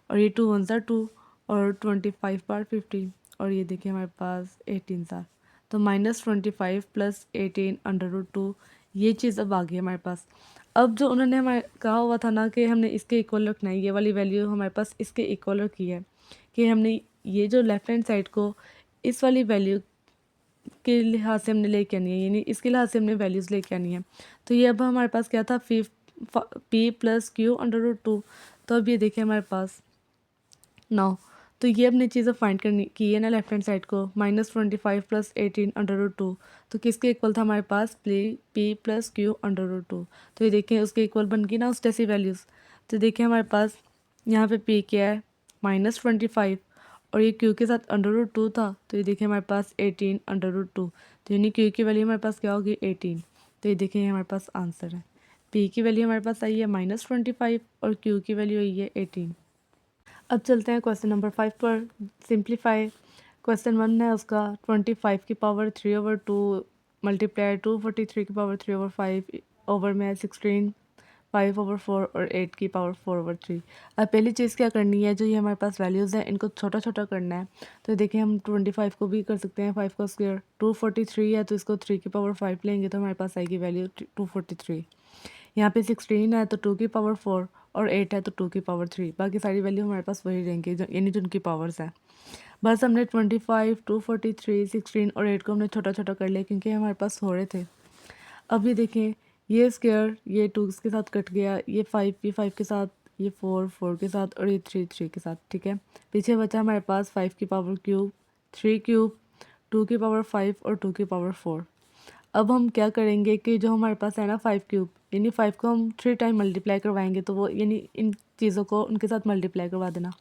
और ये 2 1 ज़ार 2, और 25 बार 50, और ये देखिए हमारे पास 18 था, तो -25 प्लस 18/2, ये चीज़ अब आ गई हमारे पास। अब जो उन्होंने हमारे कहा हुआ था ना कि हमने इसके इक्वल रखना है, ये वाली वैल्यू हमारे पास इसके इक्वल रखी है, कि हमने ये जो लेफ्ट हैंड साइड को इस वाली वैल्यू के लिहाज से हमने लेके आनी है, यानी इसके लिहाज से हमने वैल्यूज़ लेके आनी है। तो ये अब हमारे पास क्या था, p प्लस q/2, तो अब ये देखिए हमारे पास 9, तो ये अपनी चीज़ें फाइंड करनी की है ना लेफ्ट हैंड साइड को, -25 प्लस 18/2, तो किसके इक्वल था हमारे पास, p प्लस q/2, तो ये देखें उसके इक्वल बन गई ना उस जैसी वैल्यूज़। तो देखिए हमारे पास यहाँ पे p क्या है, -25, और ये q के साथ √2 था, तो ये देखिए हमारे पास 18/2, तो यानी q की वैल्यू हमारे पास क्या होगी 18, तो ये देखिए हमारे पास आंसर है, p की वैल्यू हमारे पास आई है -25 और q की वैल्यू आई है 18। अब चलते हैं क्वेश्चन नंबर 5 पर, सिंप्लीफाई। क्वेश्चन 1 है उसका 25 की पावर 3/2 मल्टीप्लाई 243 की पावर 3/5 ओवर में 16 5/4 और 8 की पावर 4/3। अब पहली चीज़ क्या करनी है, जो ये हमारे पास वैल्यूज़ हैं इनको छोटा छोटा करना है। तो देखिए हम 25 को भी कर सकते हैं 5 का स्क्वायर, 243 है तो इसको 3 की पावर 5 लेंगे तो हमारे पास आएगी वैल्यू 243। यहाँ पे 16 है तो 2 की पावर 4, और 8 है तो 2 की पावर 3, बाकी सारी वैल्यू हमारे पास वही रहेंगी यानी जो उनकी पावर्स हैं। बस हमने 25 243 16 और 8 को हमने छोटा छोटा कर लिया, क्योंकि हमारे पास हो रहे थे। अब ये देखें, ये स्क्वायर ये 2 के साथ कट गया, ये 5 भी 5 के साथ, ये 4 4 के साथ, और ये 3 3 के साथ, ठीक है। पीछे बचा हमारे पास 5 की पावर क्यूब, 3 क्यूब, 2 की पावर 5 और 2 की पावर 4। अब हम क्या करेंगे कि जो हमारे पास है ना 5 क्यूब, यानी 5 को हम 3 टाइम मल्टीप्लाई करवाएंगे, तो वो यानी इन चीज़ों को उनके साथ मल्टीप्लाई करवा देना।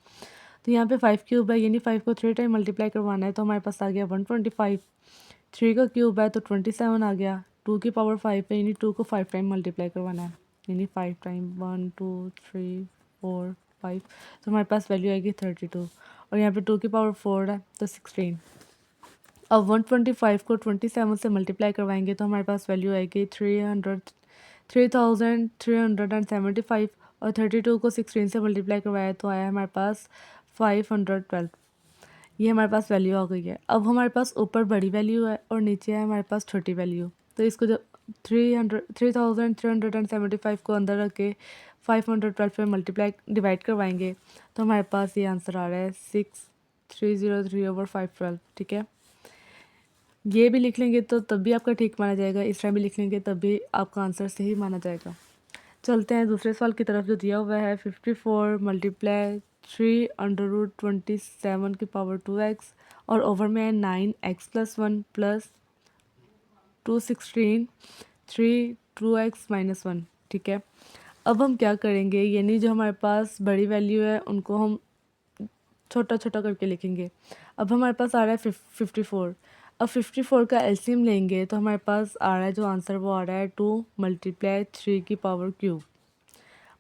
तो यहाँ पे 5 क्यूब है, यानी 5 को 3 टाइम मल्टीप्लाई करवाना है, तो हमारे पास आ गया 125। 3 का क्यूब है तो 27 आ गया, 2 की पावर 5 है यानी 2 को 5 टाइम मल्टीप्लाई करवाना है, यानी 5 टाइम 1 2 3 4 5, तो हमारे पास वैल्यू आएगी 32, और यहाँ पे 2 की पावर 4 है तो 16। अब 125 को 27 से मल्टीप्लाई करवाएंगे तो हमारे पास वैल्यू आएगी 3375 और 32 को 16 से मल्टीप्लाई करवाया तो आया हमारे पास 512। ये हमारे पास वैल्यू आ गई है। अब हमारे पास ऊपर बड़ी वैल्यू है और नीचे है हमारे पास छोटी वैल्यू। तो इसको जब 3375 को अंदर रख के 512 पे मल्टीप्लाई डिवाइड करवाएंगे तो हमारे पास ये आंसर आ रहा है 6303/512। ठीक है, ये भी लिख लेंगे तो तब भी आपका ठीक माना जाएगा, इस तरह भी लिख लेंगे तब भी आपका आंसर सही माना जाएगा। चलते हैं दूसरे सवाल की तरफ जो दिया हुआ है 54 मल्टीप्लाई 3√27 की पावर 2x और ओवर में है 9x+1 प्लस 216 2x-1। ठीक है, अब हम क्या करेंगे, यानी जो हमारे पास बड़ी वैल्यू है उनको हम छोटा छोटा करके लिखेंगे। अब हमारे पास आ रहा है 54। अब 54 का एलसीएम लेंगे तो हमारे पास आ रहा है जो आंसर वो आ रहा है 2 मल्टीप्लाई 3 की पावर क्यूब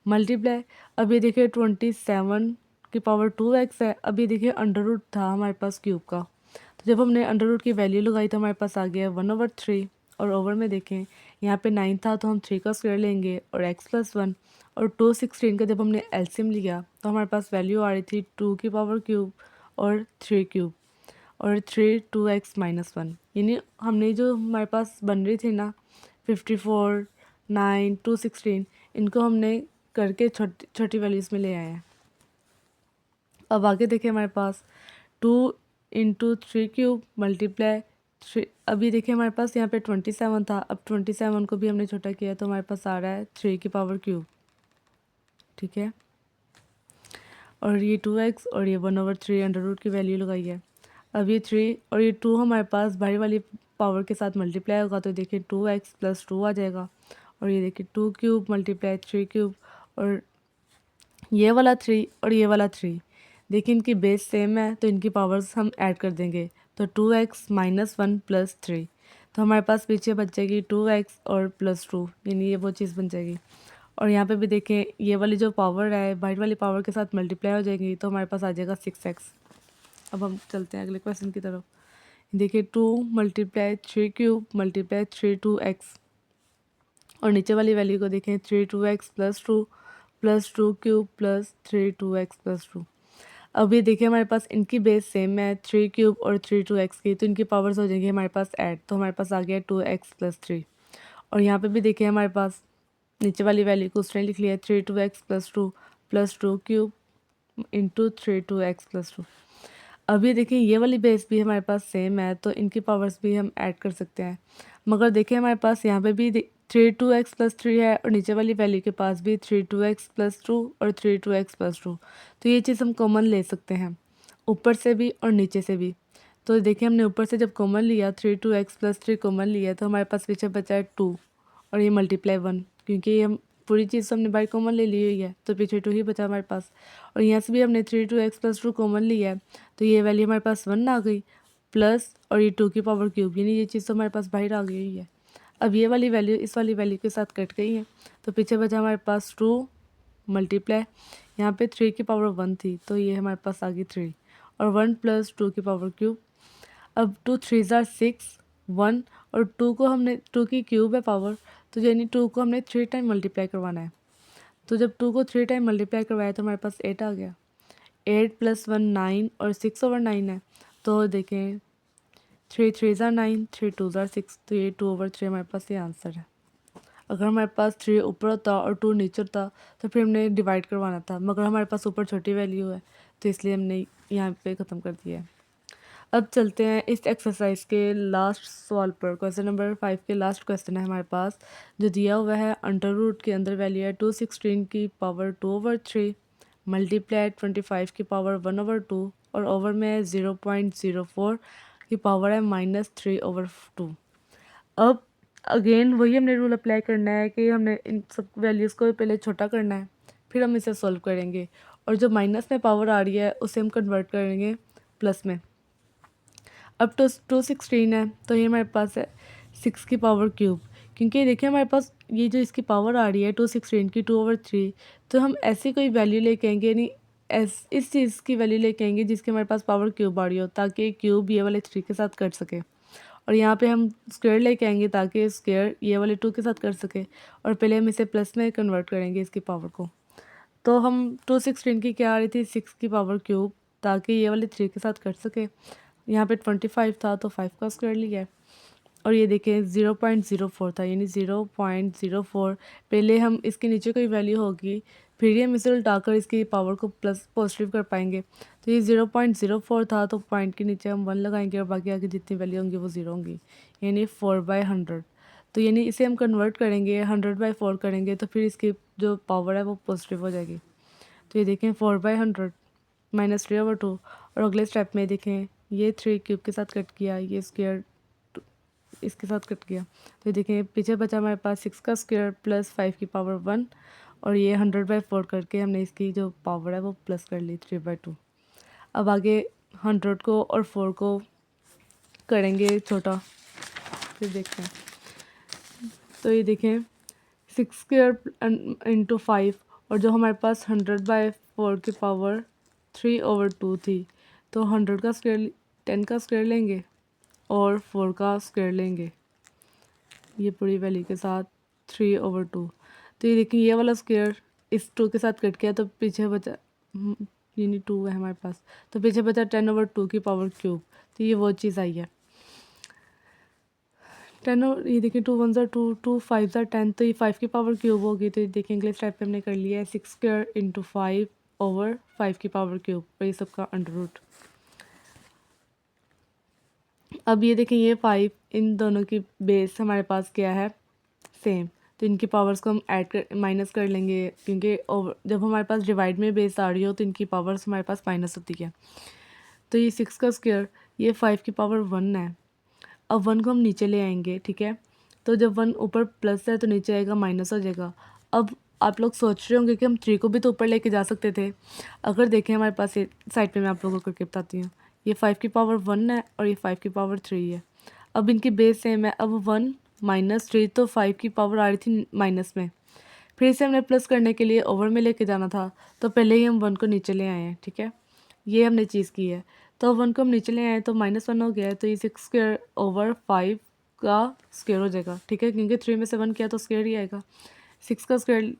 मल्टीप्लाई। अब ये देखिए 27 की पावर 2x है। अब ये देखिए अंडर रूट था हमारे पास क्यूब का, तो जब हमने अंडर रूट की वैल्यू लगाई तो हमारे पास आ गया 1/3 और ओवर में देखें यहाँ पे 9 था तो हम 3 का स्क्वायर लेंगे और x+1 और 216 का जब हमने एलसीएम लिया तो हमारे पास वैल्यू आ रही थी 2 की पावर क्यूब और 3 क्यूब और 3 2x-1। यानी हमने जो हमारे पास बन रही थी ना 54 9 216 इनको हमने करके छोटी छोटी वैल्यूज़ में ले आए हैं। अब आगे देखिए हमारे पास 2 × 3 क्यूब मल्टीप्लाई 3। अभी देखिए हमारे पास यहाँ पे 27 था, अब 27 को भी हमने छोटा किया तो हमारे पास आ रहा है 3 की पावर क्यूब। ठीक है, और ये 2x और ये 1/3 अंडर रूट की वैल्यू लगाई है। अब ये 3 और ये 2 हमारे पास बाहरी वाली पावर के साथ मल्टीप्लाई होगा तो देखिए 2x + 2 आ जाएगा और ये देखिए 2 क्यूब मल्टीप्लाई 3 क्यूब और ये वाला 3 और ये वाला 3 देखिए इनकी बेस सेम है तो इनकी पावर्स हम ऐड कर देंगे तो 2x - 1 + 3 तो हमारे पास पीछे बच जाएगी 2x और +2 यानी ये वो चीज़ बन जाएगी। और यहाँ पे भी देखें ये वाली जो पावर है बाहर वाली पावर के साथ मल्टीप्लाई हो जाएगी तो हमारे पास आ जाएगा 6x। अब हम चलते हैं अगले क्वेश्चन की तरफ। देखिए 2 मल्टीप्लाई 3 क्यूब मल्टीप्लाई 3 2x और नीचे वाली वैल्यू को देखें 3 2x + 2 क्यूब प्लस 3 2x + 2। अब ये देखिए हमारे पास इनकी बेस सेम है 3 क्यूब और 3 2x की तो इनकी पावर्स हो जाएंगी हमारे पास ऐड तो हमारे पास आ गया 2x + 3। और यहाँ पे भी देखिए हमारे पास नीचे वाली वैल्यू को उसने लिख लिया 3 2x + 2 + 2 क्यूब × 3 2x + 2। अब ये देखिए ये वाली बेस भी हमारे पास सेम है तो इनकी पावर्स भी हम ऐड कर सकते हैं, मगर देखिए हमारे पास यहाँ पे भी 3 2x + 3 है और नीचे वाली वैल्यू के पास भी 3 2x + 2 और 3 2x + 2 तो ये चीज़ हम कॉमन ले सकते हैं ऊपर से भी और नीचे से भी। तो देखिए हमने ऊपर से जब कॉमन लिया 3 2x + 3 कॉमन लिया तो हमारे पास पीछे बचा है 2 और ये मल्टीप्लाई 1 क्योंकि ये हम पूरी चीज़ हमने बाई कॉमन ले ली हुई है तो पीछे 2 ही बचा हमारे पास। और यहाँ से भी हमने 3 2x + 2 कॉमन लिया है तो ये वैल्यू हमारे पास 1 आ गई प्लस और ये 2 की पावर क्यूब यानी ये चीज़ तो हमारे पास बाहर आ गई हुई है। अब ये वाली वैल्यू इस वाली वैल्यू के साथ कट गई है तो पीछे बचा हमारे पास 2 मल्टीप्लाई यहाँ पे 3 की पावर 1 थी तो ये हमारे पास आ गई 3 और 1 + 2 की पावर क्यूब। अब 2 3 = 6 1 और 2 को हमने 2 की क्यूब है पावर तो यानी 2 को हमने 3 टाइम मल्टीप्लाई करवाना है। तो जब 2 को 3 टाइम मल्टीप्लाई करवाया तो हमारे पास 8 आ गया। 8 + 1 9 और 6/9 है तो देखें 3 3 = 9 3 2 = 6 तो ये 2/3 हमारे पास ये आंसर है। अगर हमारे पास 3 ऊपर होता और 2 नीचे होता तो फिर हमने डिवाइड करवाना था, मगर हमारे पास ऊपर छोटी वैल्यू है तो इसलिए हमने यहाँ पे ख़त्म कर दिया है। अब चलते हैं इस एक्सरसाइज के लास्ट सवाल पर। क्वेश्चन नंबर 5 के लास्ट क्वेश्चन है हमारे पास जो दिया हुआ है अंडर रूट के अंदर वैल्यू है 216 की पावर 2/3 मल्टीप्लाई 25 की पावर 1/2 और ओवर में 0.04 की पावर है -3/2। अब अगेन वही हमने रूल अप्लाई करना है कि हमने इन सब वैल्यूज़ को पहले छोटा करना है फिर हम इसे सॉल्व करेंगे और जो माइनस में पावर आ रही है उसे हम कन्वर्ट करेंगे प्लस में। अब 216 है तो ये हमारे पास है 6 की पावर क्यूब क्योंकि देखिए हमारे पास ये जो इसकी पावर आ रही है 216 की 2/3 तो हम ऐसी कोई वैल्यू लेके आएंगे नहीं इस चीज़ की वैल्यू लेके आएंगे जिसके हमारे पास पावर क्यूब आ रही हो, ताकि क्यूब ये वाले 3 के साथ कट सके। और यहाँ पे हम स्क्वायर लेके आएंगे ताकि स्क्वायर ये वाले 2 के साथ कर सके। और पहले हम इसे प्लस में कन्वर्ट करेंगे इसकी पावर को। तो हम 216 की क्या आ रही थी, 6 की पावर क्यूब, ताकि ये वाले 3 के साथ कर सके। यहाँ पे 25 था तो 5 का स्क्वायर लिया है। और ये देखें 0.04 था, यानी 0.04। पहले हम इसके नीचे कोई वैल्यू होगी, फिर हम इसे उल्टाकर इसकी पावर को प्लस पॉजिटिव कर पाएंगे। तो ये 0.04 था, तो पॉइंट के नीचे हम 1 लगाएंगे और बाकी आगे जितनी वैल्यू होंगी वो 0 होंगी, यानी 4/100। तो यानी इसे हम कन्वर्ट करेंगे, 100/4 करेंगे, तो फिर इसकी जो पावर है वो पॉजिटिव हो जाएगी। तो ये देखें 4/100 -3/2। और अगले स्टेप में देखें ये 3 क्यूब के साथ कट किया, ये स्क्वायर इसके साथ कट गया। तो देखें पीछे बचा हमारे पास 6 का स्क्वायर प्लस 5 की पावर 1, और ये 100/4 करके हमने इसकी जो पावर है वो प्लस कर ली 3/2। अब आगे 100 को और 4 को करेंगे छोटा, फिर देखते हैं। तो ये देखें 6 स्क्वायर इंटू 5, और जो हमारे पास 100/4 की पावर 3/2 थी, तो 100 का स्क्वायर 10 का स्क्वायर लेंगे और 4 का स्क्वायर लेंगे ये पूरी वैल्यू के साथ 3/2। तो ये देखिए ये वाला स्क्वायर इस 2 के साथ कट गया, तो पीछे बचा यानी 2 है हमारे पास, तो पीछे बचा 10/2 की पावर क्यूब। तो ये वो चीज़ आई है 10, और ये देखिए 2 1 2 2 5 10, तो ये 5 की पावर क्यूब होगी। तो ये देखिए अगले स्टेप पे हमने कर लिया है 6 स्क्वायर इंटू 5/5 की पावर क्यूब, और ये सबका अंडर रूट। अब ये देखें ये 5, इन दोनों की बेस हमारे पास क्या है, सेम। तो इनकी पावर्स को हम माइनस कर लेंगे, क्योंकि जब हमारे पास डिवाइड में बेस आ रही हो तो इनकी पावर्स हमारे पास माइनस होती है। तो ये 6 का स्क्वायर, ये 5 की पावर 1 है। अब 1 को हम नीचे ले आएंगे, ठीक है। तो जब 1 ऊपर प्लस है तो नीचे आएगा माइनस हो जाएगा। अब आप लोग सोच रहे होंगे कि हम 3 को भी तो ऊपर लेके जा सकते थे। अगर देखें हमारे पास ये साइड पे मैं आप लोगों को करके बताती हूँ, ये 5 की पावर 1 है और ये 5 की पावर 3 है। अब इनकी बेस सेम है। अब 1 -3, तो 5 की पावर आ रही थी माइनस में, फिर इसे हमने प्लस करने के लिए ओवर में लेके जाना था, तो पहले ही हम 1 को नीचे ले आए हैं, ठीक है। ये हमने चीज़ की है। तो 1 को हम नीचे ले आए तो -1 हो गया है, तो ये 6 स्क्वायर ओवर 5 का स्क्वायर हो जाएगा, ठीक है, क्योंकि 3 में से 1 किया तो स्क्वायर ही आएगा 6 का स्क्वायर।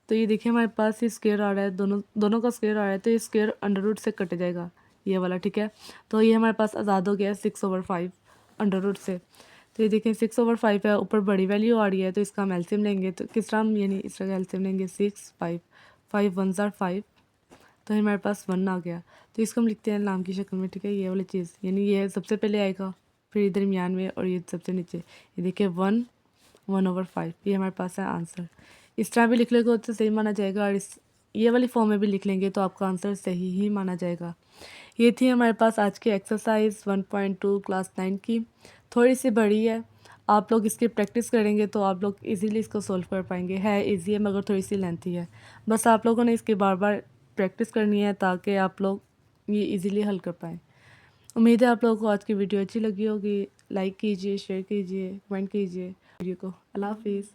तो ये देखिए हमारे पास ये स्क्वायर आ रहा है, दोनों का स्क्वायर आ रहा है, तो ये स्क्वायर अंडर रूट से कट जाएगा ये वाला, ठीक है। तो ये हमारे पास आज़ाद हो गया 6/5 अंडर रूट से। तो ये देखें 6/5 है, ऊपर बड़ी वैल्यू आ रही है, तो इसका हम एलसीएम लेंगे। तो किस तरह हम यानी इस तरह का एलसीएम लेंगे, 6 5 5 1 are 5, तो हमारे पास 1 आ गया। तो इसको हम लिखते हैं नाम की शक्ल में, ठीक है, ये वाली चीज़, यानी ये सबसे पहले आएगा, फिर दरमियान में, और ये सबसे नीचे। ये देखिए 1/5, ये हमारे पास है आंसर। इस तरह भी लिख लेंगे तो सही माना जाएगा, और ये वाली फॉर्म में भी लिख लेंगे तो आपका आंसर सही ही माना जाएगा। ये थी हमारे पास आज की एक्सरसाइज 1.2 क्लास 9 की। थोड़ी सी बड़ी है, आप लोग इसकी प्रैक्टिस करेंगे तो आप लोग इजीली इसको सॉल्व कर पाएंगे। है इजी है मगर थोड़ी सी लेंथी है, बस आप लोगों ने इसकी बार बार प्रैक्टिस करनी है ताकि आप लोग ये इजीली हल कर पाएँ। उम्मीद है आप लोगों को आज की वीडियो अच्छी लगी होगी। लाइक कीजिए, शेयर कीजिए, कमेंट कीजिए वीडियो को। अल्लाह हाफिज़।